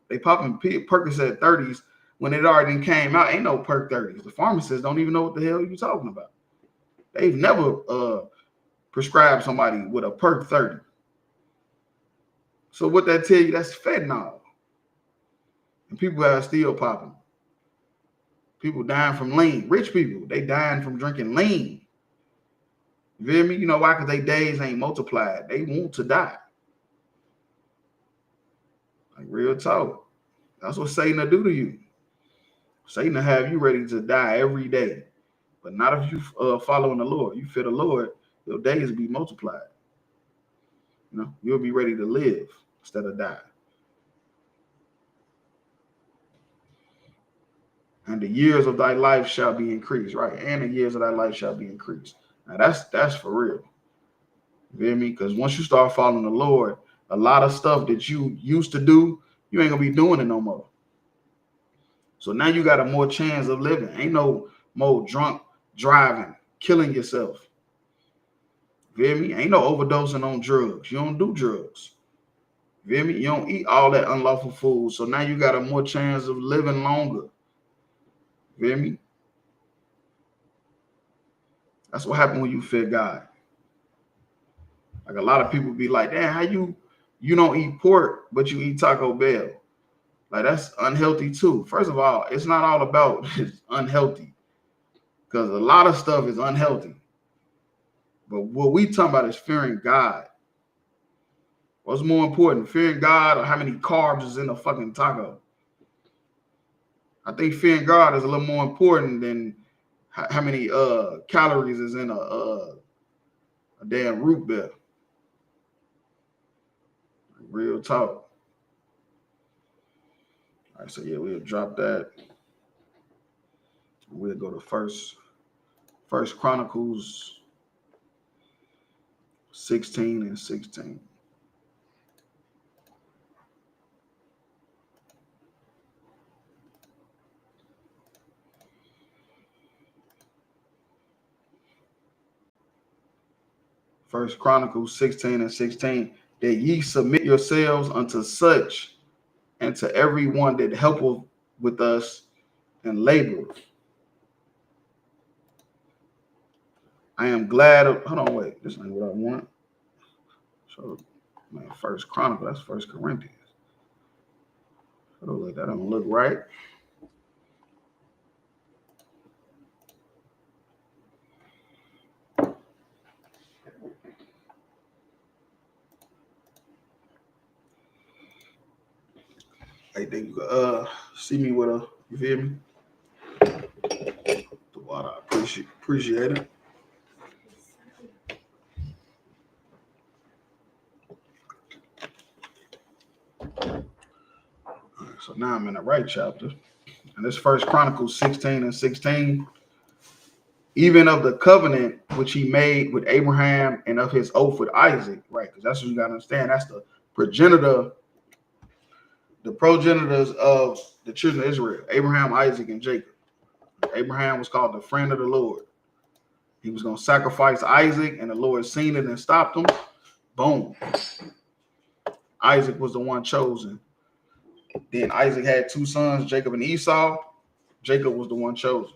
They popping Percocet 30s when it already came out. Ain't no Perc 30s. The pharmacists don't even know what the hell you're talking about. They've never prescribed somebody with a Perc 30. So what that tell you, that's fentanyl. And people are still popping. People dying from lean. Rich people, they dying from drinking lean. You feel me? You know why? Because they days ain't multiplied. They want to die. Like real talk. That's what Satan will do to you. Satan will have you ready to die every day. But not if you following the Lord. You fear the Lord, your days will be multiplied. You know, you'll be ready to live instead of die. And the years of thy life shall be increased, right? And the years of thy life shall be increased. Now that's for real. You feel me? Because once you start following the Lord, a lot of stuff that you used to do, you ain't gonna be doing it no more. So now you got a more chance of living. Ain't no more drunk driving, killing yourself. You feel me? Ain't no overdosing on drugs. You don't do drugs. You feel me? You don't eat all that unlawful food. So now you got a more chance of living longer. You feel me? That's what happened when you fear God. Like a lot of people be like, damn, how you don't eat pork, but you eat Taco Bell? Like that's unhealthy too. First of all, it's not all about it's unhealthy. Because a lot of stuff is unhealthy. But what we talking about is fearing God. What's more important, fearing God or how many carbs is in a fucking taco? I think fearing God is a little more important than how many calories is in a damn root beer. Real talk. All right, so yeah, we'll drop that. We'll go to First Chronicles 16 and 16. First Chronicles 16 and 16. That ye submit yourselves unto such and to every one that helpeth with us and labor. I am glad of, hold on, wait, this ain't what I want. So, man, First Chronicle, that's First Corinthians. Oh, that don't look right. Hey, think you see me with a, you feel me? The water, I appreciate it. So now I'm in the right chapter. And this First Chronicles 16 and 16. Even of the covenant which he made with Abraham and of his oath with Isaac, right? Because that's what you got to understand. That's the progenitors of the children of Israel, Abraham, Isaac, and Jacob. Abraham was called the friend of the Lord. He was going to sacrifice Isaac, and the Lord seen it and stopped him. Boom. Isaac was the one chosen. Then Isaac had two sons, Jacob and Esau. Jacob was the one chosen.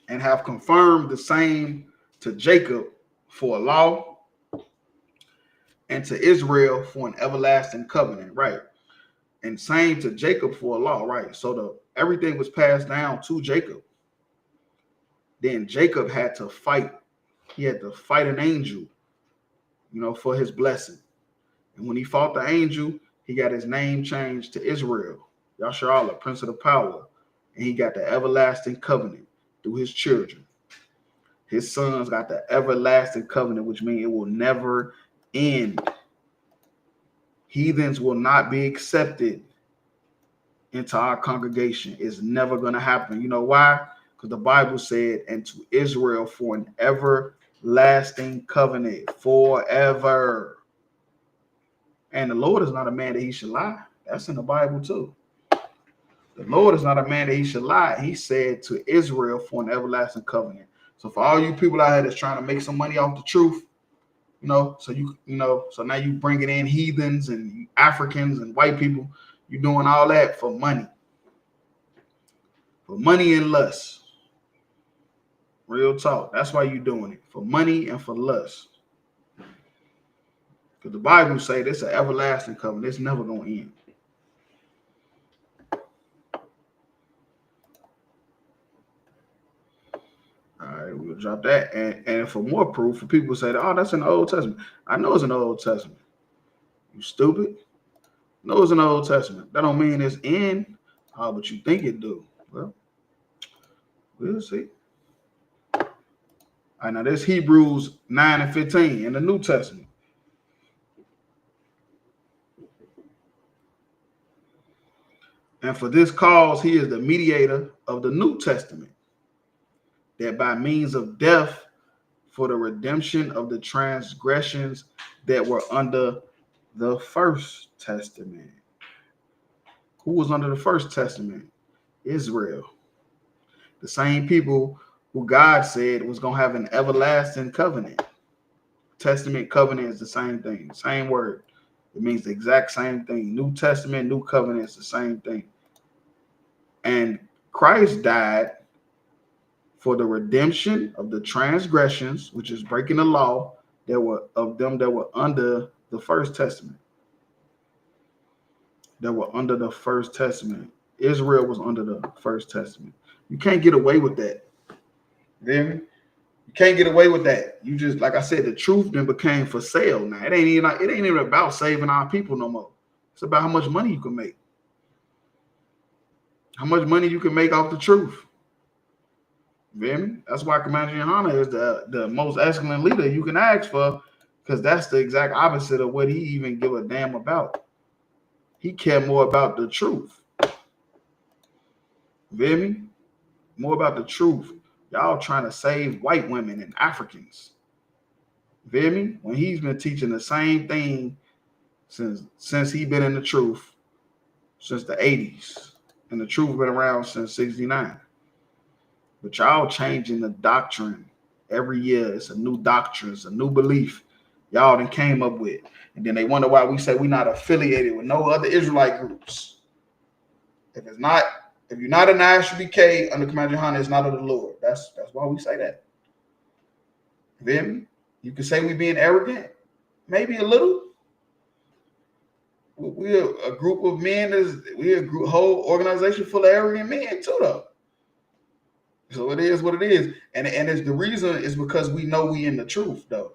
And have confirmed the same to Jacob for a law and to Israel for an everlasting covenant, right? And same to Jacob for a law, right? So everything was passed down to Jacob. Then Jacob had to fight. He had to fight an angel, for his blessing. And when he fought the angel, he got his name changed to Israel, Yasharallah, Prince of the Power. And he got the everlasting covenant through his children. His sons got the everlasting covenant, which means it will never end. Heathens will not be accepted into our congregation. It's never going to happen. You know why? Because the Bible said, and to Israel for an everlasting covenant, forever. And the Lord is not a man that he should lie. That's in the Bible too. The Lord is not a man that he should lie. He said to Israel for an everlasting covenant. So for all you people out here that's trying to make some money off the truth, so now you bringing in heathens and Africans and white people, you doing all that for money. For money and lust. Real talk. That's why you doing it. For money and for lust. Because the Bible say this is an everlasting covenant. It's never going to end. All right, we'll drop that. And for more proof, for people who say, oh, that's in the Old Testament. I know it's in the Old Testament. You stupid? No, it's in the Old Testament. That don't mean it's in, but you think it do. Well, we'll see. All right, now there's Hebrews 9 and 15 in the New Testament. And for this cause, he is the mediator of the New Testament, that by means of death for the redemption of the transgressions that were under the First Testament. Who was under the First Testament? Israel. The same people who God said was going to have an everlasting covenant. Testament, covenant is the same thing, same word. It means the exact same thing. New Testament, new covenant is the same thing. And Christ died for the redemption of the transgressions, which is breaking the law, that were of them that were under the First Testament. That were under the First Testament. Israel was under the First Testament. You can't get away with that. You hear me? You can't get away with that. You just, like I said, the truth then became for sale now. It ain't even about saving our people no more. It's about how much money you can make. How much money you can make off the truth. You hear me? That's why Commander Johanna is the most excellent leader you can ask for, because that's the exact opposite of what he even give a damn about. He care more about the truth. You hear me? More about the truth. Y'all trying to save white women and Africans. You hear me? When he's been teaching the same thing since he been in the truth since the 80s. And the truth been around since 69. But y'all changing the doctrine every year. It's a new doctrine. It's a new belief y'all done came up with. And then they wonder why we say we're not affiliated with no other Israelite groups. If you're not an ISUPK under Commander Johanna, it's not of the Lord. That's why we say that. You hear me? You can say we being arrogant. Maybe a little. We're a group of men. We're a whole organization full of arrogant men too, though. So it is what it is. And it's the reason is because we know we in the truth, though.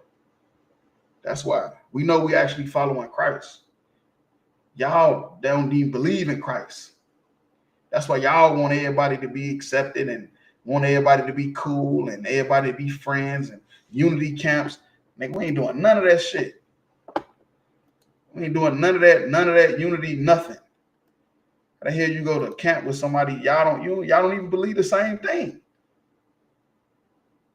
That's why. We know we actually following Christ. Y'all don't even believe in Christ. That's why y'all want everybody to be accepted and want everybody to be cool and everybody to be friends and unity camps. Nigga, we ain't doing none of that shit. We ain't doing none of that unity, nothing. I hear you go to camp with somebody, y'all don't even believe the same thing.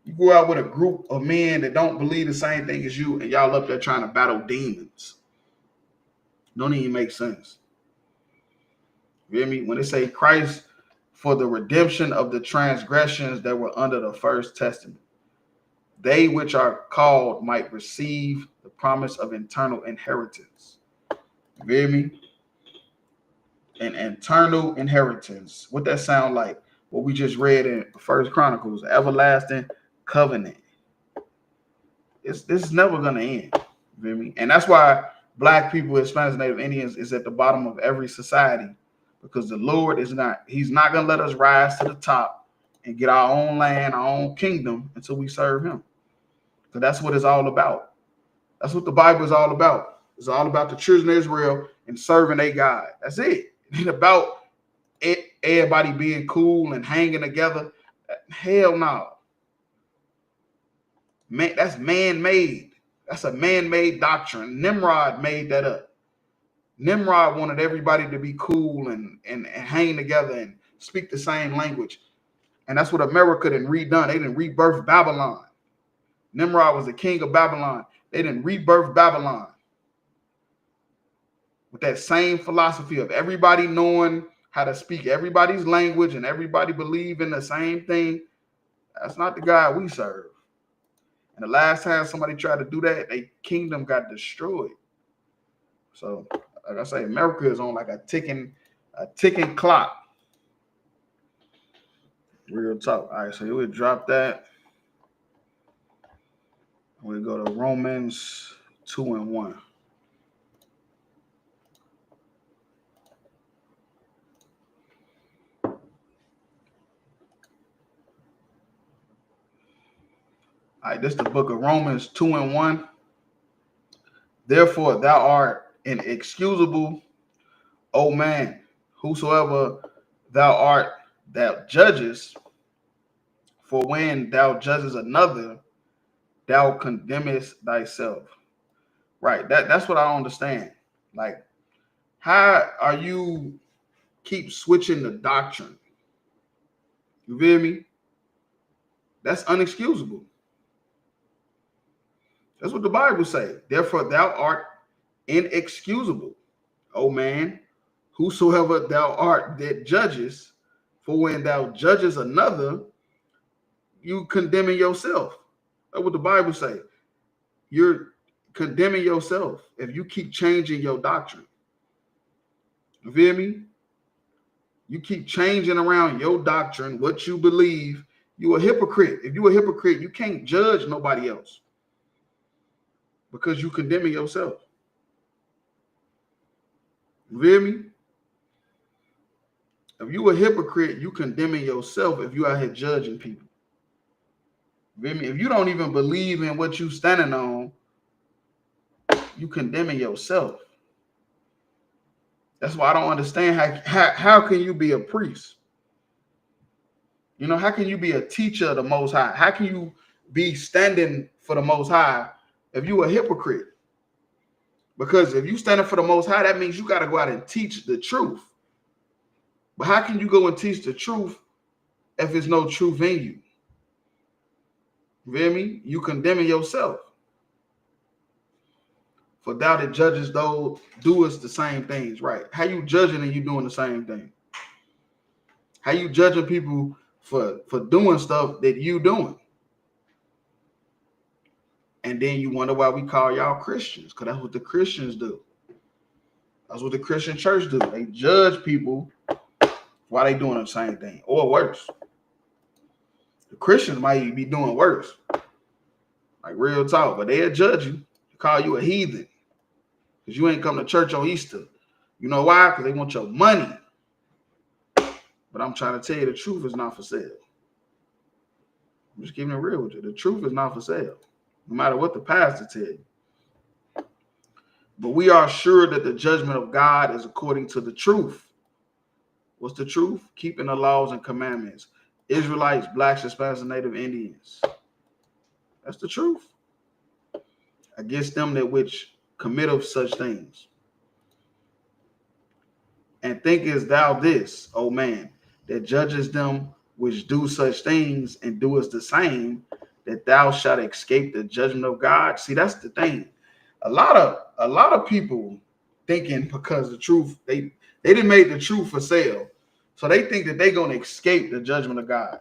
You go out with a group of men that don't believe the same thing as you, and y'all up there trying to battle demons. Don't even make sense. You hear me? When they say Christ for the redemption of the transgressions that were under the First Testament, they which are called might receive the promise of eternal inheritance. You hear me? An eternal inheritance. What that sound like? What we just read in First Chronicles, everlasting covenant. This is never gonna end. You hear me? And that's why Black people, Hispanics, Native Indians is at the bottom of every society, because the Lord he's not gonna let us rise to the top and get our own land, our own kingdom until we serve him. So that's what it's all about. That's what the Bible is all about. It's all about the children of Israel and serving their God. That's it. It ain't about everybody being cool and hanging together. Hell no. Man, that's man-made. That's a man-made doctrine. Nimrod made that up. Nimrod wanted everybody to be cool and hang together and speak the same language. And that's what America didn't redone. They didn't rebirth Babylon. Nimrod was the king of Babylon. They didn't rebirth Babylon with that same philosophy of everybody knowing how to speak everybody's language and everybody believe in the same thing. That's not the God we serve. And the last time somebody tried to do that, their kingdom got destroyed. So, like I say, America is on like a ticking clock. Real talk. All right, so we drop that. We go to Romans 2:1. All right, this is the book of Romans 2:1. Therefore, thou art inexcusable, O man, whosoever thou art, thou judgest. For when thou judgest another, thou condemnest thyself. Right. That's what I don't understand. Like, how are you keep switching the doctrine? You feel me? That's unexcusable. That's what the Bible say. Therefore, thou art inexcusable, O man, whosoever thou art that judges. For when thou judges another, you condemning yourself. That's what the Bible say. You're condemning yourself if you keep changing your doctrine. You feel me? You keep changing around your doctrine, what you believe. You a hypocrite. If you a hypocrite, you can't judge nobody else because you condemning yourself. You feel me? If you a hypocrite, you condemning yourself if you out here judging people. You feel me? If you don't even believe in what you standing on, you condemning yourself. That's why I don't understand how can you be a priest? You know, how can you be a teacher of the Most High? How can you be standing for the Most High if you a hypocrite? Because if you standing for the Most High, that means you got to go out and teach the truth. But how can you go and teach the truth if there's no truth in you? You feel me? You condemning yourself. For thou that judges those doest the same things, right? How you judging and you doing the same thing? How you judging people for doing stuff that you doing? And then you wonder why we call y'all Christians, because that's what the Christians do. That's what the Christian church do. They judge people while they doing the same thing or worse. The Christians might be doing worse, like real talk, but they'll judge you, call you a heathen because you ain't come to church on Easter. You know why? Because they want your money. But I'm trying to tell you, the truth is not for sale. I'm just keeping it real with you. The truth is not for sale, no matter what the pastor tell you. But we are sure that the judgment of God is according to the truth. What's the truth? Keeping the laws and commandments. Israelites, blacks, Hispanics, and Native Indians. That's the truth. Against them that which commit of such things. And thinkest thou this, O man, that judges them which do such things and doest the same, that thou shalt escape the judgment of God? See, that's the thing. A lot of people thinking because the truth, they didn't make the truth for sale. So they think that they're going to escape the judgment of God.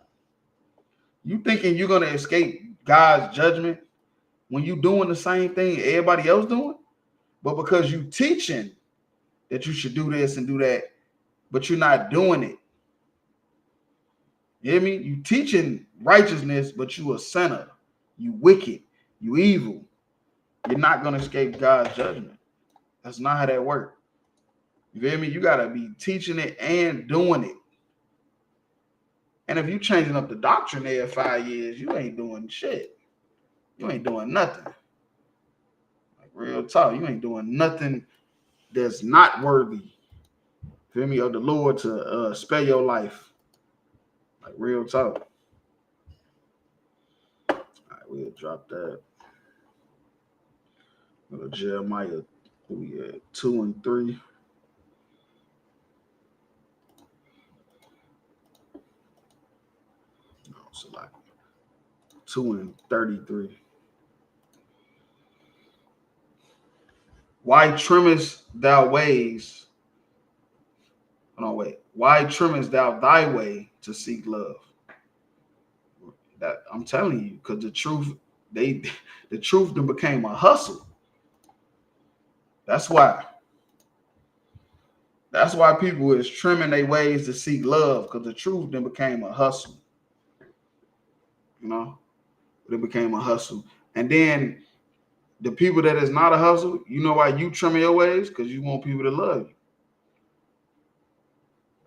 You thinking you're going to escape God's judgment when you doing the same thing everybody else doing? But because you teaching that you should do this and do that, but you're not doing it. You hear me? You teaching righteousness, but you a sinner. You wicked. You evil. You're not going to escape God's judgment. That's not how that works. You feel me? You got to be teaching it and doing it. And if you changing up the doctrine every 5 years, you ain't doing shit. You ain't doing nothing. Like real talk, you ain't doing nothing that's not worthy, feel me, of the Lord to spare your life. Like real talk. All right, we'll drop that. Go to Jeremiah. We at 2 and 3. No, so like 2 and 33. Why trimmest thou ways? No, wait. Why trimmest thou thy way to seek love? That I'm telling you, because the truth then became a hustle. That's why. That's why people is trimming their ways to seek love, because the truth then became a hustle. You know, it became a hustle. And then the people that is not a hustle, you know why you trimming your ways? Because you want people to love you.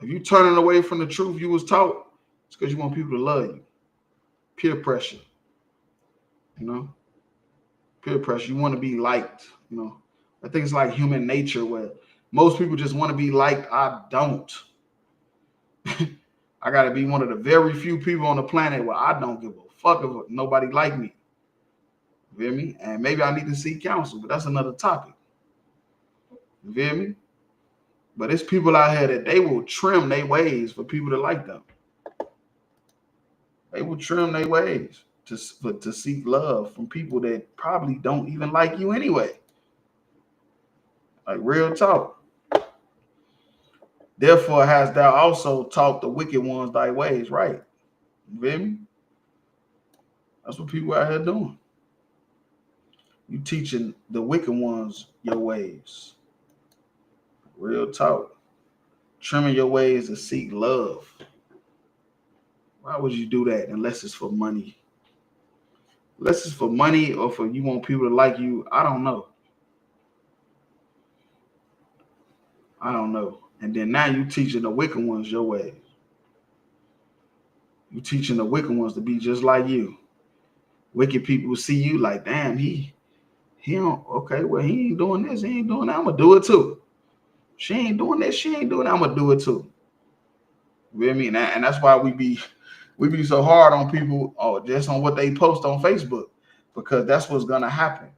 If you turning away from the truth you was taught, it's because you want people to love you. Peer pressure. You know? Peer pressure. You want to be liked. You know? I think it's like human nature where most people just want to be liked. I don't. I got to be one of the very few people on the planet where I don't give a fuck if nobody like me. You feel me? And maybe I need to seek counsel, but that's another topic. You feel me? But it's people out here that they will trim their ways for people to like them. They will trim their ways to seek love from people that probably don't even like you anyway. Like real talk. Therefore hast thou also taught the wicked ones thy ways, right? You feel me? That's what people out here doing. You teaching the wicked ones your ways. Real talk. Trimming your ways to seek love. Why would you do that unless it's for money? Unless it's for money or for you want people to like you, I don't know. I don't know. And then now you teaching the wicked ones your ways. You teaching the wicked ones to be just like you. Wicked people see you like, damn, he don't, okay, well, he ain't doing this, he ain't doing that, I'm gonna do it too. She ain't doing this, she ain't doing that, I'm gonna do it too. You know what I mean? And that's why we be so hard on people just on what they post on Facebook, because that's what's gonna happen.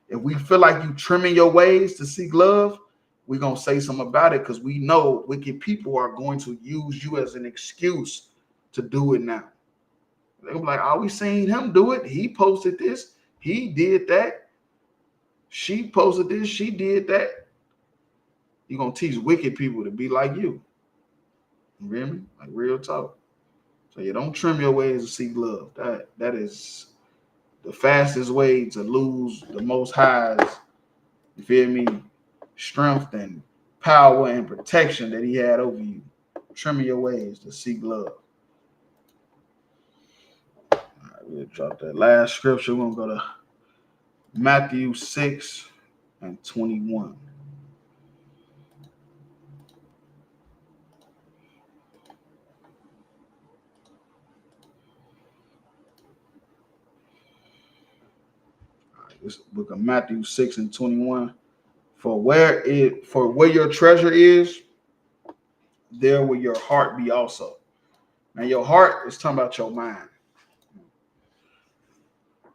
If we feel like you trimming your ways to seek love, we're gonna say something about it, because we know wicked people are going to use you as an excuse to do it now. They're gonna be like, oh, we seen him do it. He posted this, he did that. She posted this, she did that. You're gonna teach wicked people to be like you. You hear me? Like real talk. So you don't trim your ways to seek love. That is the fastest way to lose the most highs. You feel me? Strength and power and protection that he had over you. Trimming your ways to seek love. All right, we'll drop that last scripture. We're gonna go to Matthew 6 and 21. This book of Matthew 6 and 21. For where your treasure is, there will your heart be also. Now your heart is talking about your mind.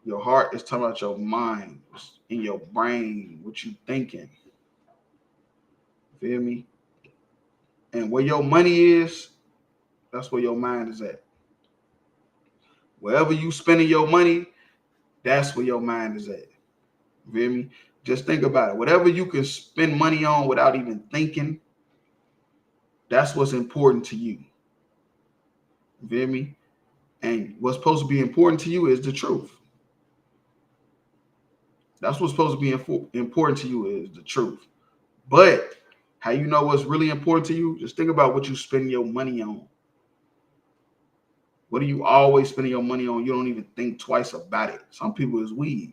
Your heart is talking about your mind, in your brain, what you thinking. Feel me? And where your money is, that's where your mind is at. Wherever you spending your money, that's where your mind is at. Feel me? Just think about it. Whatever you can spend money on without even thinking, that's what's important to you. Feel me? And what's supposed to be important to you is the truth. That's what's supposed to be important to you is the truth. But how you know what's really important to you? Just think about what you spend your money on. What are you always spending your money on? You don't even think twice about it. Some people is weed.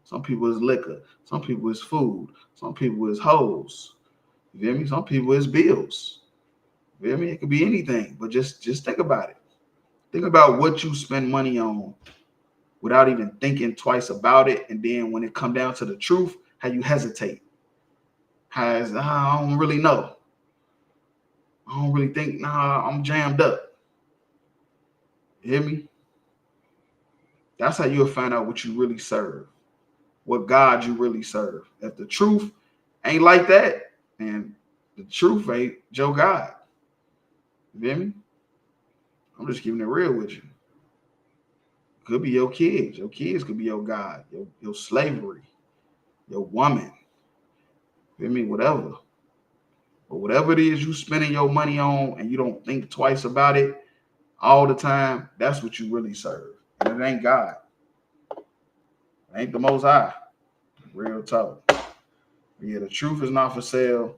Some people is liquor. Some people is food. Some people is hoes. You feel me? Some people is bills. You feel me? It could be anything, but just think about it. Think about what you spend money on without even thinking twice about it. And then when it come down to the truth, how you hesitate. I don't really know. I don't really think, nah, I'm jammed up. You hear me? That's how you'll find out what you really serve, what God you really serve. If the truth ain't like that, and the truth ain't Joe God. You feel me? I'm just keeping it real with you. Could be your kids. Your kids could be your God, your slavery, your woman. You feel me? Whatever. But whatever it is you spending your money on and you don't think twice about it all the time, that's what you really serve. And it ain't God. It ain't the Most High. Real talk. Yeah, the truth is not for sale.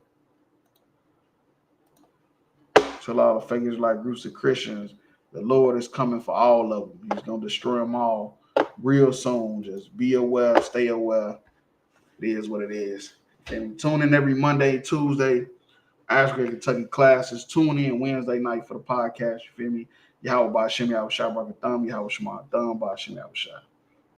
Tell all the fake Israelite groups of Christians, the Lord is coming for all of them. He's going to destroy them all real soon. Just be aware, stay aware. It is what it is. And tune in every Monday, Tuesday. Ask Greg Kentucky classes. Tune in Wednesday night for the podcast. You feel me? Yahweh Ba'Shem Yahweh Shah Baruch Thumb. Yahweh Shema Thumb Ba'Shem Yahweh Shah.